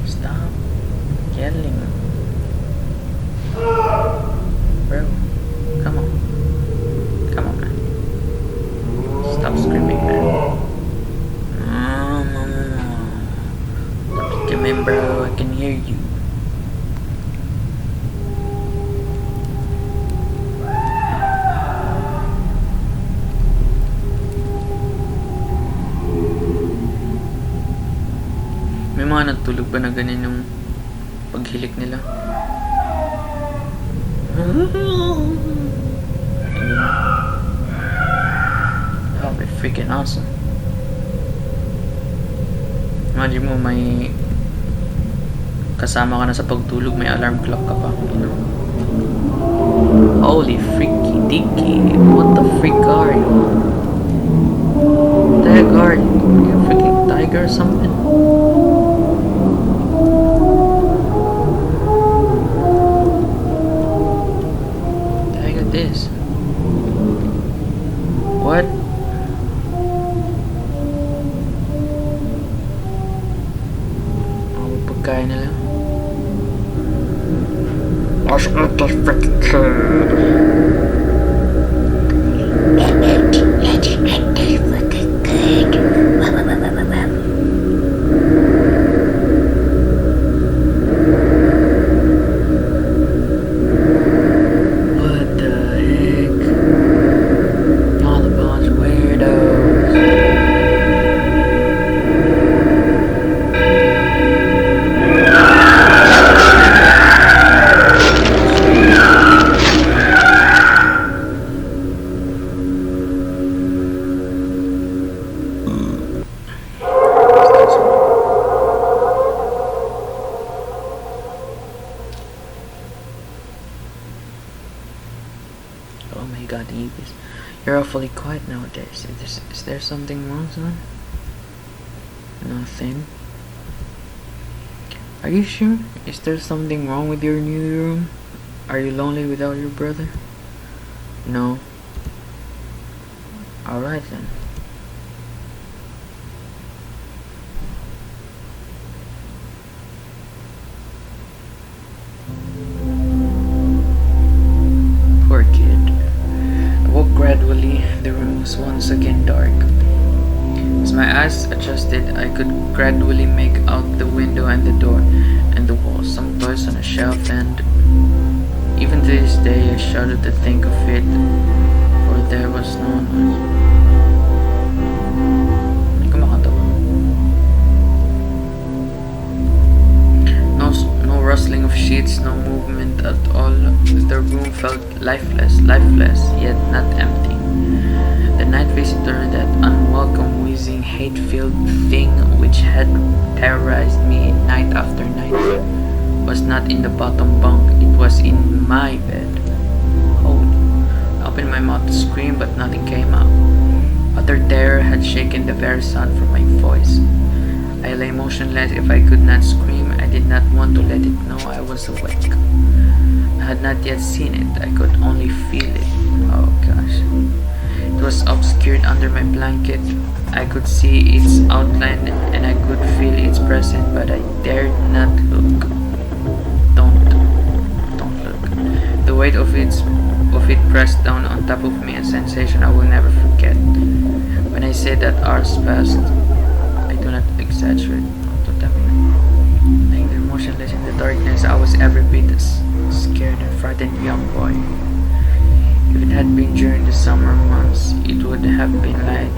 Stop yelling. Bro, come on. Come on, man. Stop screaming, man. Stop screaming, bro. I can hear you. May mga natulog ba na ganyan yung paghilik nila? That would be freaking awesome. Imagine mo may kasama ka na sa pagtulog, may alarm clock ka pa, you know? Holy freaky dicky, what the freak are you? What the heck are you? Are you a freaking tiger or something? This. What? Oh, pagkain na lang. Let's eat this freaking kid. Let's eat this freaking kid. Oh my god, Ibis. You're awfully quiet nowadays. Is there something wrong, son? Nothing. Are you sure? Is there something wrong with your new room? Are you lonely without your brother? No. Alright then. Poor kid. I woke gradually. The room was once again dark. As my eyes adjusted, I could gradually make out the window and the door and the walls, some toys on a shelf, and even to this day I shudder to think of it, for there was no noise. No rustling of sheets, no movement at all. The room felt lifeless, yet not empty. The night visitor, that unwelcome, wheezing, hate-filled thing which had terrorized me night after night, was not in the bottom bunk, it was in my bed. Holy. I opened my mouth to scream, but nothing came out. Utter terror had shaken the very sound from my voice. I lay motionless. If I could not scream, I did not want to let it know I was awake. I had not yet seen it, I could only feel it. Oh gosh. It was obscured under my blanket. I could see its outline and I could feel its presence, but I dared not look. Don't look. The weight of it pressed down on top of me, a sensation I will never forget. When I say that hours passed, I do not exaggerate. Don't tell me. darkness, I was every bit as scared and frightened young boy. If it had been during the summer months, it would have been light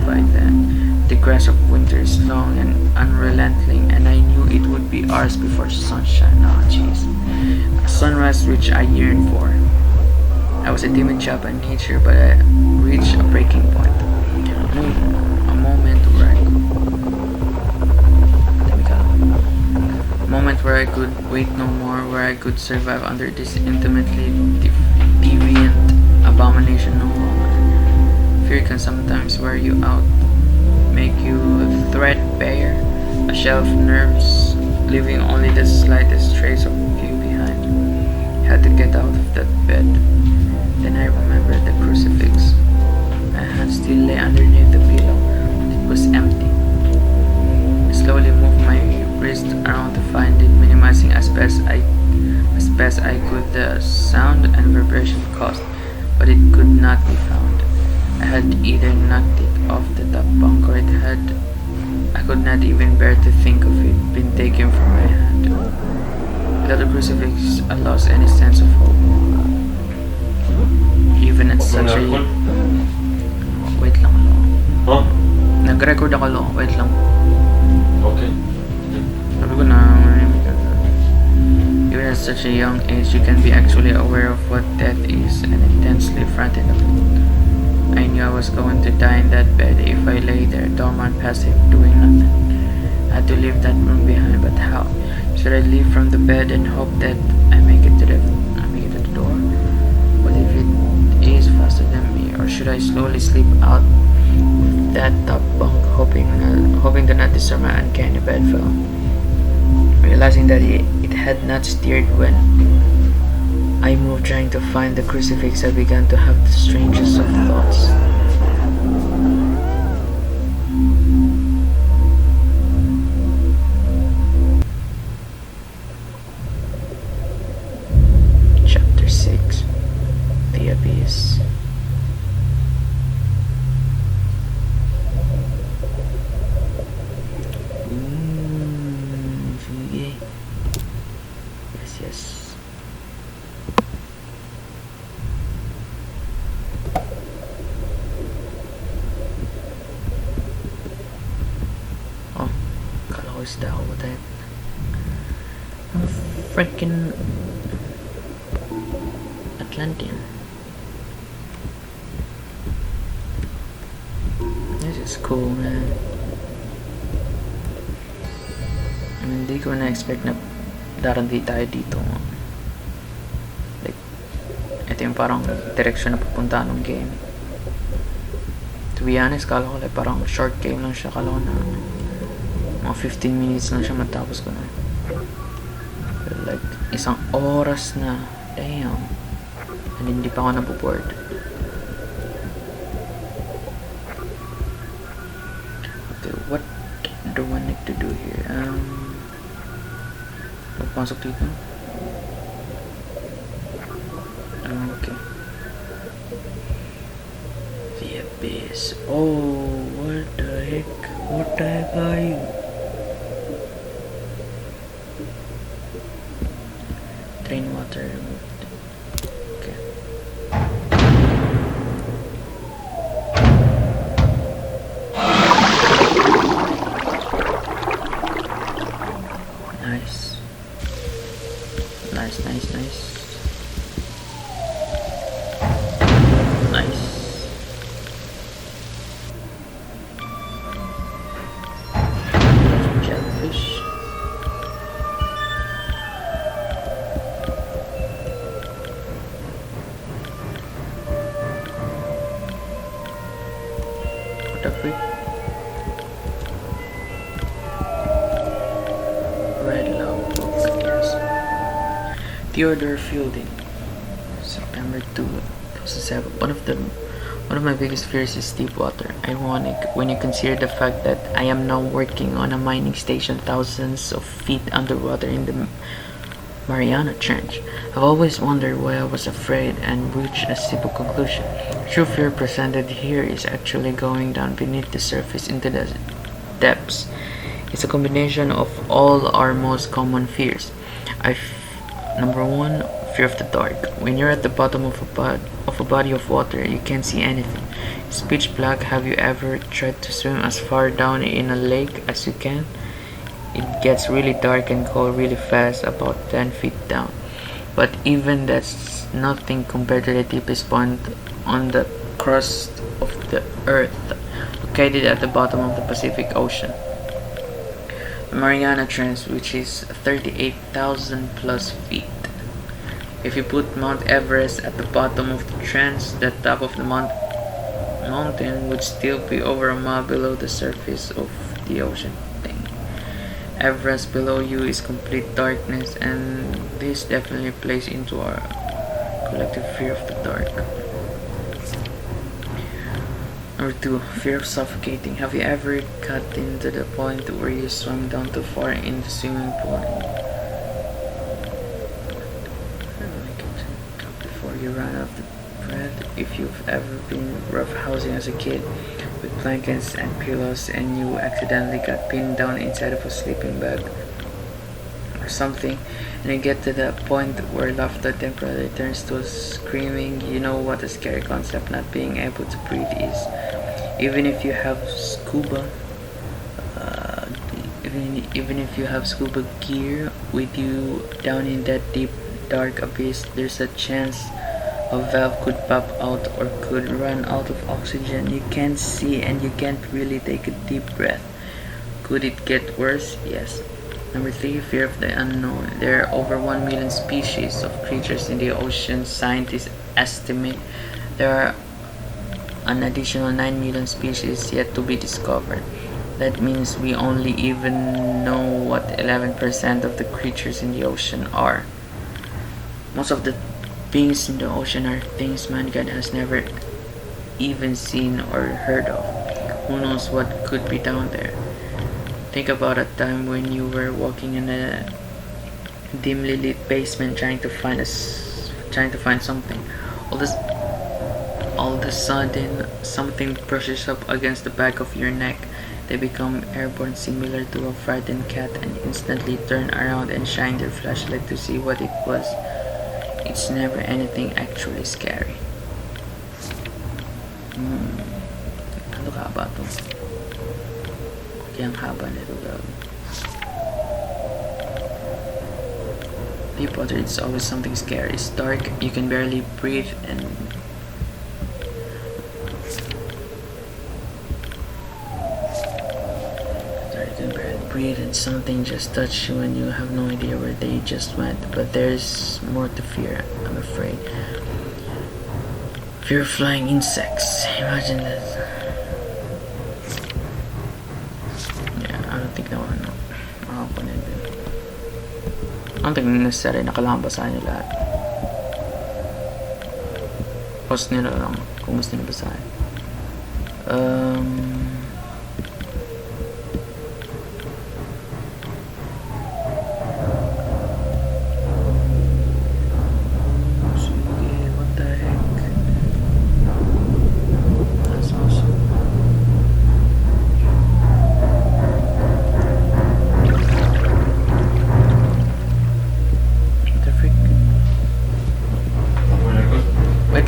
by then. The grass of winter is long and unrelenting, and I knew it would be ours before sunshine. Oh, jeez. A sunrise which I yearned for. I was a timid child by nature, but I reached a breaking point. A moment where I could wait no more, where I could survive under this intimately deviant abomination no longer. Fear can sometimes wear you out, make you threadbare, a shell of nerves, leaving only the slightest trace of you behind. I had to get out of that bed. Then I remembered the crucifix. My hand still lay underneath the pillow, but it was empty. I slowly moved my wrist around to find it, minimizing as best I could the sound and vibration caused, but it could not be found. I had either knocked it off the top bunk, or I could not even bear to think of it being taken from my hand. Without the crucifix, I lost any sense of hope. Even at such a... Wait lang, lo. Huh? Nag-record ako, lo. Wait lang. Okay. Sabi ko na, even at such a young age, you can be actually aware of what death is and intensely frightened of it. I knew I was going to die in that bed if I lay there, dormant, passive, doing nothing. I had to leave that room behind, but how? Should I leave from the bed and hope that I make it to the door? What if it is faster than me? Or should I slowly slip out that top bunk, hoping to not disturb my uncanny bedfellow? Realizing that it had not stirred when I moved, trying to find the crucifix, I began to have the strangest of thoughts. Chapter 6: The Abyss. Sige. Yes. Oh, kala ko isda ako. What the heck? Freaking Atlantean. This is cool, man. Hindi ko na-expect na darandi tayo dito. Like, ito yung parang direction na pupunta ng game. To be honest, kala ko like parang short game lang siya. Kala ko na mga 15 minutes lang siya matapos ko na. But like, isang oras na. Damn. And hindi pa ako nabuboard. Okay, what do I need to do here? Pasok dito. Okay. The Abyss. Oh, what the heck? What the heck are you? Drain water removed. Okay. Nice. Nice. Jellyfish. What the freak? Red Love Book, yes. Theodore Fielding, September 2, 2007. One of my biggest fears is deep water. Ironic when you consider the fact that I am now working on a mining station thousands of feet underwater in the Mariana Trench. I've always wondered why I was afraid and reached a simple conclusion. True fear presented here is actually going down beneath the surface into the depths. It's a combination of all our most common fears. Number one, fear of the dark. When you're at the bottom of a body of water, you can't see anything. It's pitch black. Have you ever tried to swim as far down in a lake as you can? It gets really dark and cold really fast, about 10 feet down. But even that's nothing compared to the deepest point on the crust of the earth, located at the bottom of the Pacific Ocean. The Mariana Trench, which is 38,000 plus feet. If you put Mount Everest at the bottom of the trench, the top of the mountain would still be over a mile below the surface of the ocean. Everest below you is complete darkness, and this definitely plays into our collective fear of the dark. Number two, fear of suffocating. Have you ever gotten to the point where you swam down too far in the swimming pool before you run out of breath? If you've ever been roughhousing as a kid with blankets and pillows and you accidentally got pinned down inside of a sleeping bag or something, and you get to the point where laughter temporarily turns to screaming, you know what a scary concept not being able to breathe is. Even if you have even if you have scuba gear with you down in that deep dark abyss, there's a chance a valve could pop out or could run out of oxygen. You can't see and you can't really take a deep breath. Could it get worse? Yes. Number three, fear of the unknown. There are over 1 million species of creatures in the ocean. Scientists estimate there are an additional 9 million species yet to be discovered. That means we only even know what 11% of the creatures in the ocean are. Most of the beings in the ocean are things mankind has never even seen or heard of. Who knows what could be down there? Think about a time when you were walking in a dimly lit basement trying to find something. All of a sudden, something brushes up against the back of your neck. They become airborne, similar to a frightened cat, and instantly turn around and shine their flashlight to see what it was. It's never anything actually scary. Ano ka ba to? Kaya ang haba nito gawin. Deep water, it's always something scary. It's dark, you can barely breathe, and something just touched you and you have no idea where they just went. But there's more to fear, I'm afraid. Fear of flying insects. Imagine that. Yeah, I don't think I don't think necessary na kailangan basahin nyo lahat. Post nyo lang kung gusto nyo basahin.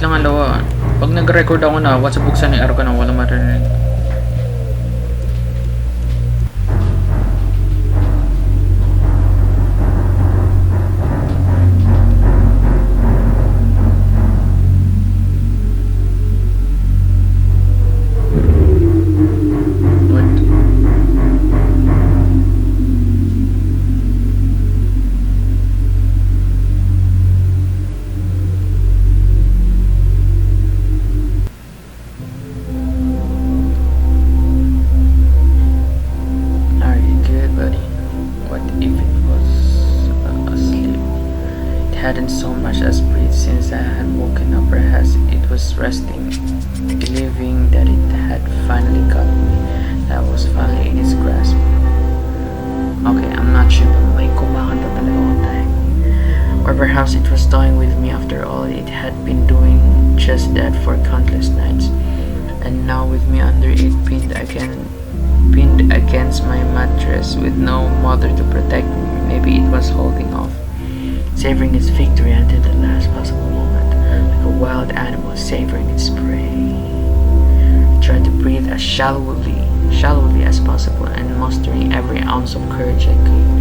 Lang alawa. Pag nag-record ako na, what's buksan ni Arko na walang marinig. Hadn't so much as breathed since I had woken up. Perhaps it was resting, believing that it had finally got me, that I was finally in its grasp. Okay, I'm not sure, but may kumakanta talaga ako tayo. Or perhaps it was toying with me after all. It had been doing just that for countless nights. And now with me under it, pinned against my mattress with no mother to protect me, maybe it was holding off. savoring its victory until the last possible moment, like a wild animal savoring its prey. I tried to breathe as shallowly as possible, and mustering every ounce of courage I could,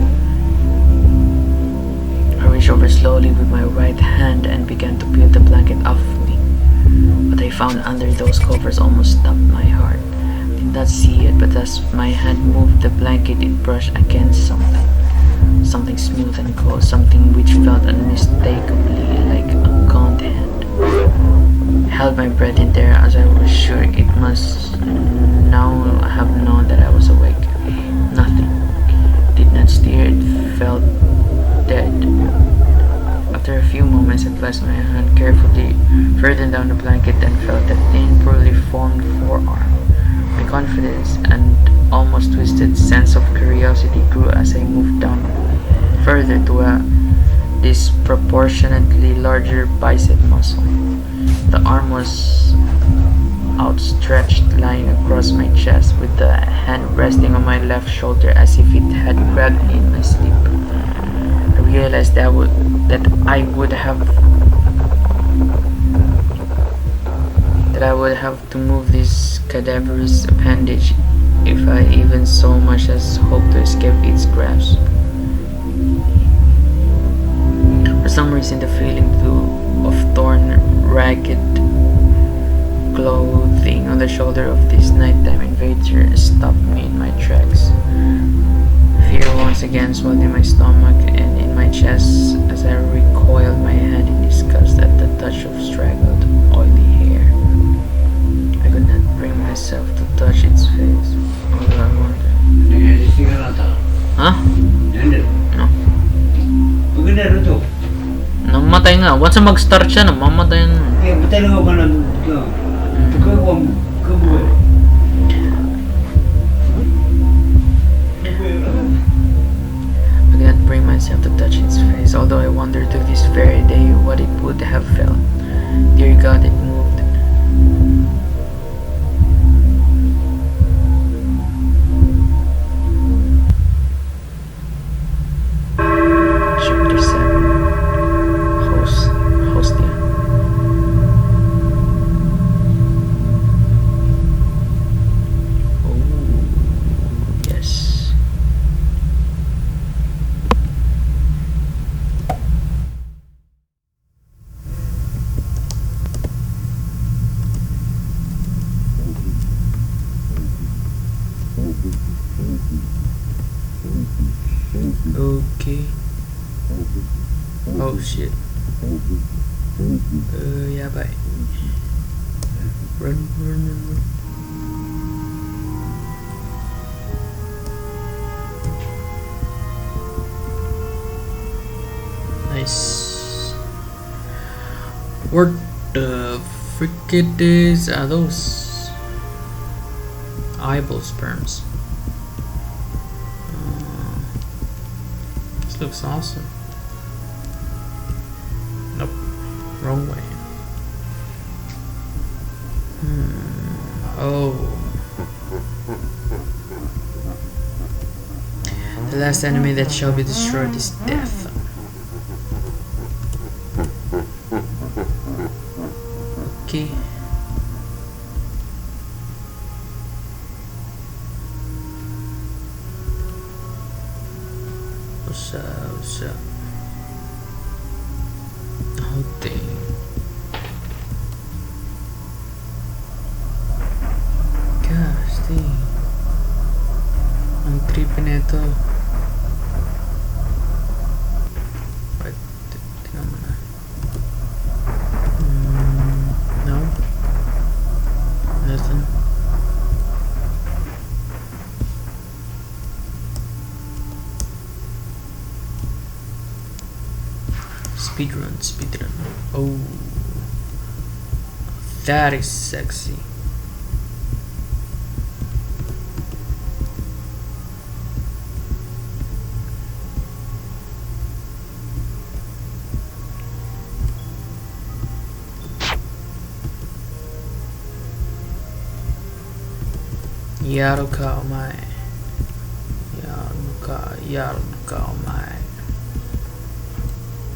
I reached over slowly with my right hand and began to peel the blanket off me. What I found under those covers almost stopped my heart. I did not see it, but as my hand moved the blanket, it brushed against something smooth and cold, something which felt unmistakably like a gaunt hand. I held my breath in there, as I was sure it must now have known that I was awake. Nothing. Did not stir, it felt dead. After a few moments, I placed my hand carefully further down the blanket and felt the thin, poorly formed forearm. My confidence and almost twisted sense of curiosity grew as I moved down further to a disproportionately larger bicep muscle. The arm was outstretched, lying across my chest, with the hand resting on my left shoulder as if it had grabbed me in my sleep. I realized that I would have to move this cadaverous appendage if I even so much as hoped to escape its grasp. For some reason, the feeling of torn, ragged clothing on the shoulder of this nighttime invader stopped me in my tracks. Fear once again swelled in my stomach and in my chest as I recoiled my hand in disgust at the touch of straggled, oily hair. I could not bring myself to touch its face, although I wanted. Huh? No. Namatay na. Once mag-start siya, namamatay na. I could not bring myself to touch its face, although I wondered to this very day what it would have felt. Dear God, it moved. Chapter 7. Hostia. Oh, yes. Okay. Oh shit. Yeah, bye. Run. Nice. What the frick are those? Eyeball sperms. This looks awesome. Nope. Wrong way. Oh. The last enemy that shall be destroyed is death. Okay. What's up? Oh dang. Gosh dang. Ang creepy nito. Wait, tingnan mo na. No? Nothing. Speedrun. Oh, that is sexy. Yaruka omae. Yaruka omae.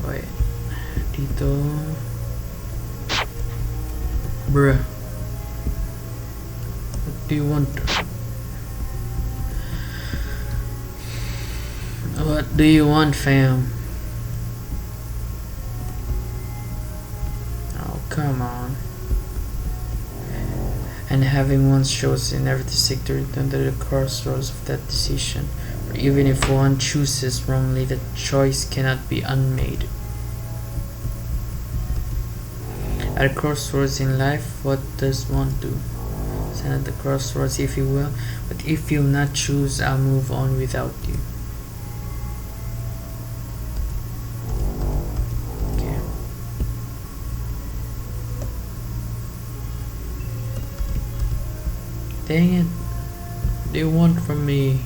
Wait. Dito. Bruh. What do you want? What do you want, fam? Oh, come on. And having once chosen, never to seek to return to the crossroads of that decision. For even if one chooses wrongly, the choice cannot be unmade. At a crossroads in life, what does one do? Stand at the crossroads if you will, but if you'll not choose, I'll move on without you. Okay. Dang it. What do you want from me?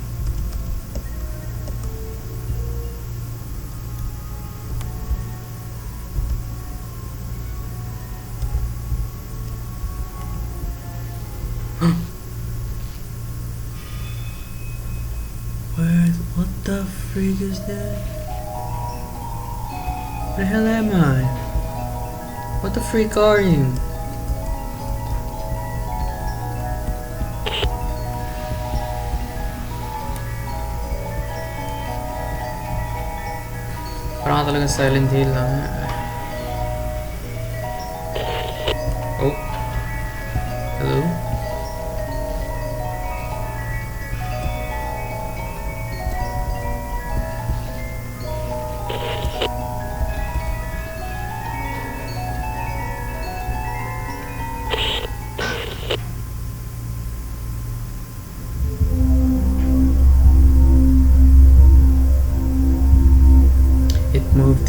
What the freak is that? Where the hell am I? What the freak are you? Parang talagang Silent Hill lang. Oh. Hello?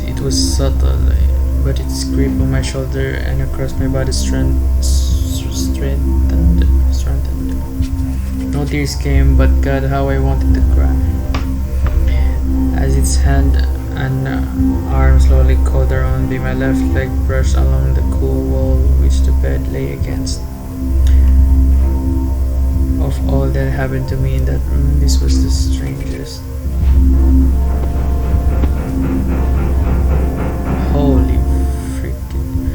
It was subtle, but its grip on my shoulder and across my body strengthened. No tears came, but God, how I wanted to cry. As its hand and arm slowly caught around me, my left leg brushed along the cool wall which the bed lay against. Of all that happened to me in that room, this was the strangest. Holy freaking.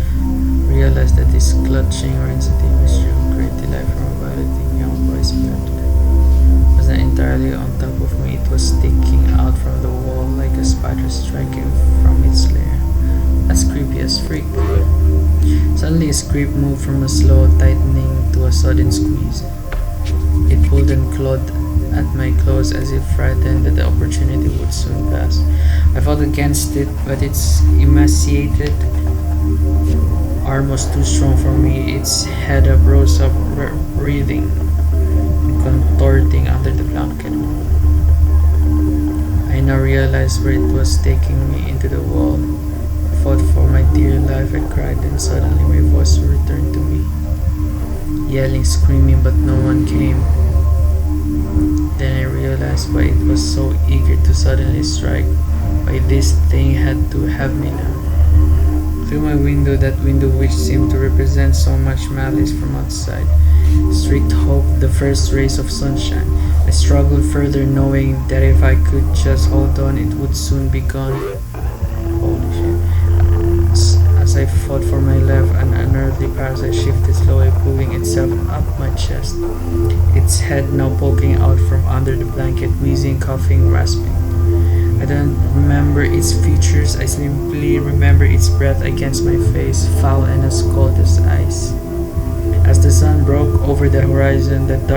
Realized that this clutching or instantaneous great delight from a violating young boy's blood was not entirely on top of me. It was sticking out from the wall like a spider striking from its lair. As creepy as freak. Suddenly its grip moved from a slow tightening to a sudden squeeze. It pulled and clawed at my clothes as if frightened that the opportunity would soon pass. I fought against it, but its emaciated arm was too strong for me. Its head rose up, writhing and contorting under the blanket. I now realized where it was taking me, into the wall. I fought for my dear life. I cried, and suddenly my voice returned to me, yelling, screaming, but no one came. Then I realized why it was so eager to suddenly strike. Why this thing had to have me now. Through my window, that window which seemed to represent so much malice from outside, streaked hope, the first rays of sunshine. I struggled further, knowing that if I could just hold on, it would soon be gone. Holy shit. As I fought for my life, an unearthly parasite shifted slowly, pulling itself up my chest. Its head now poking out from under the blanket, wheezing, coughing, rasping. I don't remember its features, I simply remember its breath against my face, foul and as cold as ice. As the sun broke over the horizon, that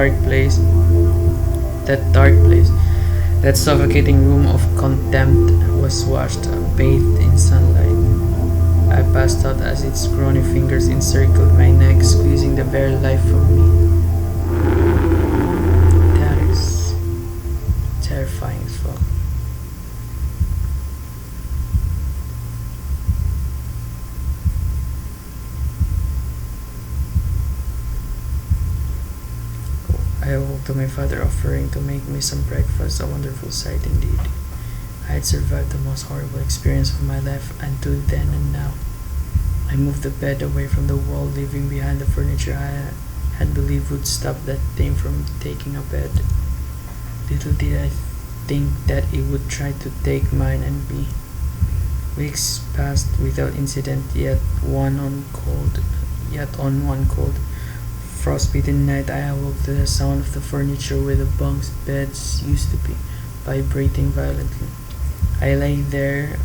suffocating room of contempt was washed, bathed in sunlight. I passed out as its scrawny fingers encircled my neck, squeezing the very life from me. That is terrifying as fuck. I awoke to my father offering to make me some breakfast, a wonderful sight indeed. I had survived the most horrible experience of my life until then and now. I moved the bed away from the wall, leaving behind the furniture I had believed would stop that thing from taking a bed. Little did I think that it would try to take mine and me. Weeks passed without incident, yet on one cold, frostbitten night I awoke to the sound of the furniture where the bunks beds used to be vibrating violently. I lay there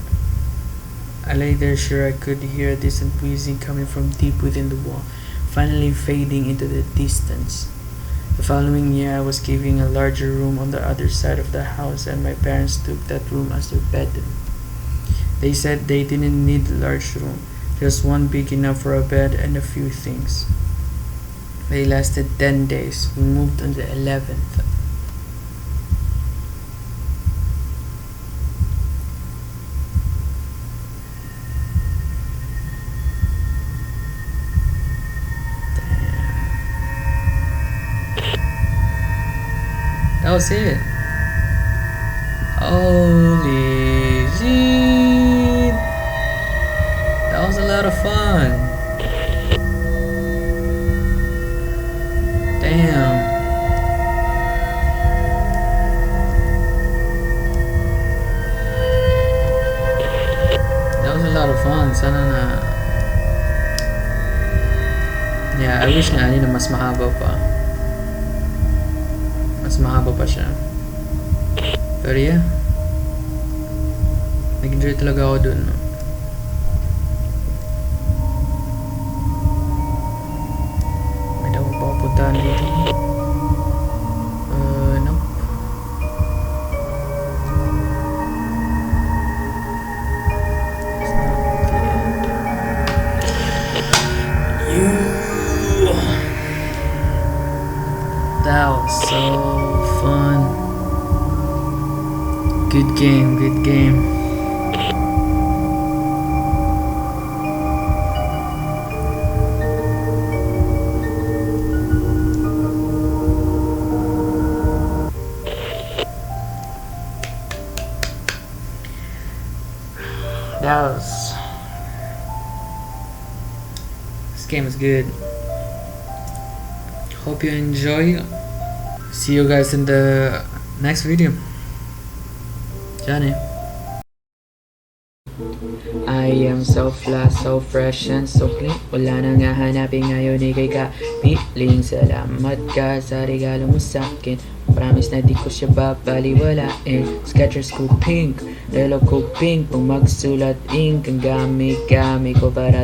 sure I could hear a distant wheezing coming from deep within the wall, finally fading into the distance. The following year I was given a larger room on the other side of the house, and my parents took that room as their bedroom. They said they didn't need a large room, just one big enough for a bed and a few things. They lasted 10 days. We moved on the 11th. That was it. Holy shit. That was a lot of fun. Damn. That was a lot of fun. Sana na. Yeah, I wish na mas mahaba pa. Mas mahaba pa siya. Pero yeah, nag-enjoy talaga ako dun. No? May daw pa puntahan dito. Nope. It's not the end. That was so fun. Good game, good game. This game is good. Hope you enjoy. See you guys in the next video. Johnny. I am so flat, so fresh and so clean. Wala nang hahanapin ngayon ikay kapiling. Salamat ka sa regalo mo sa'kin. Promise na di ko siya babaliwalain. Skechers ko pink, relo ko pink. Pag magsulat ink, ang gamit ko para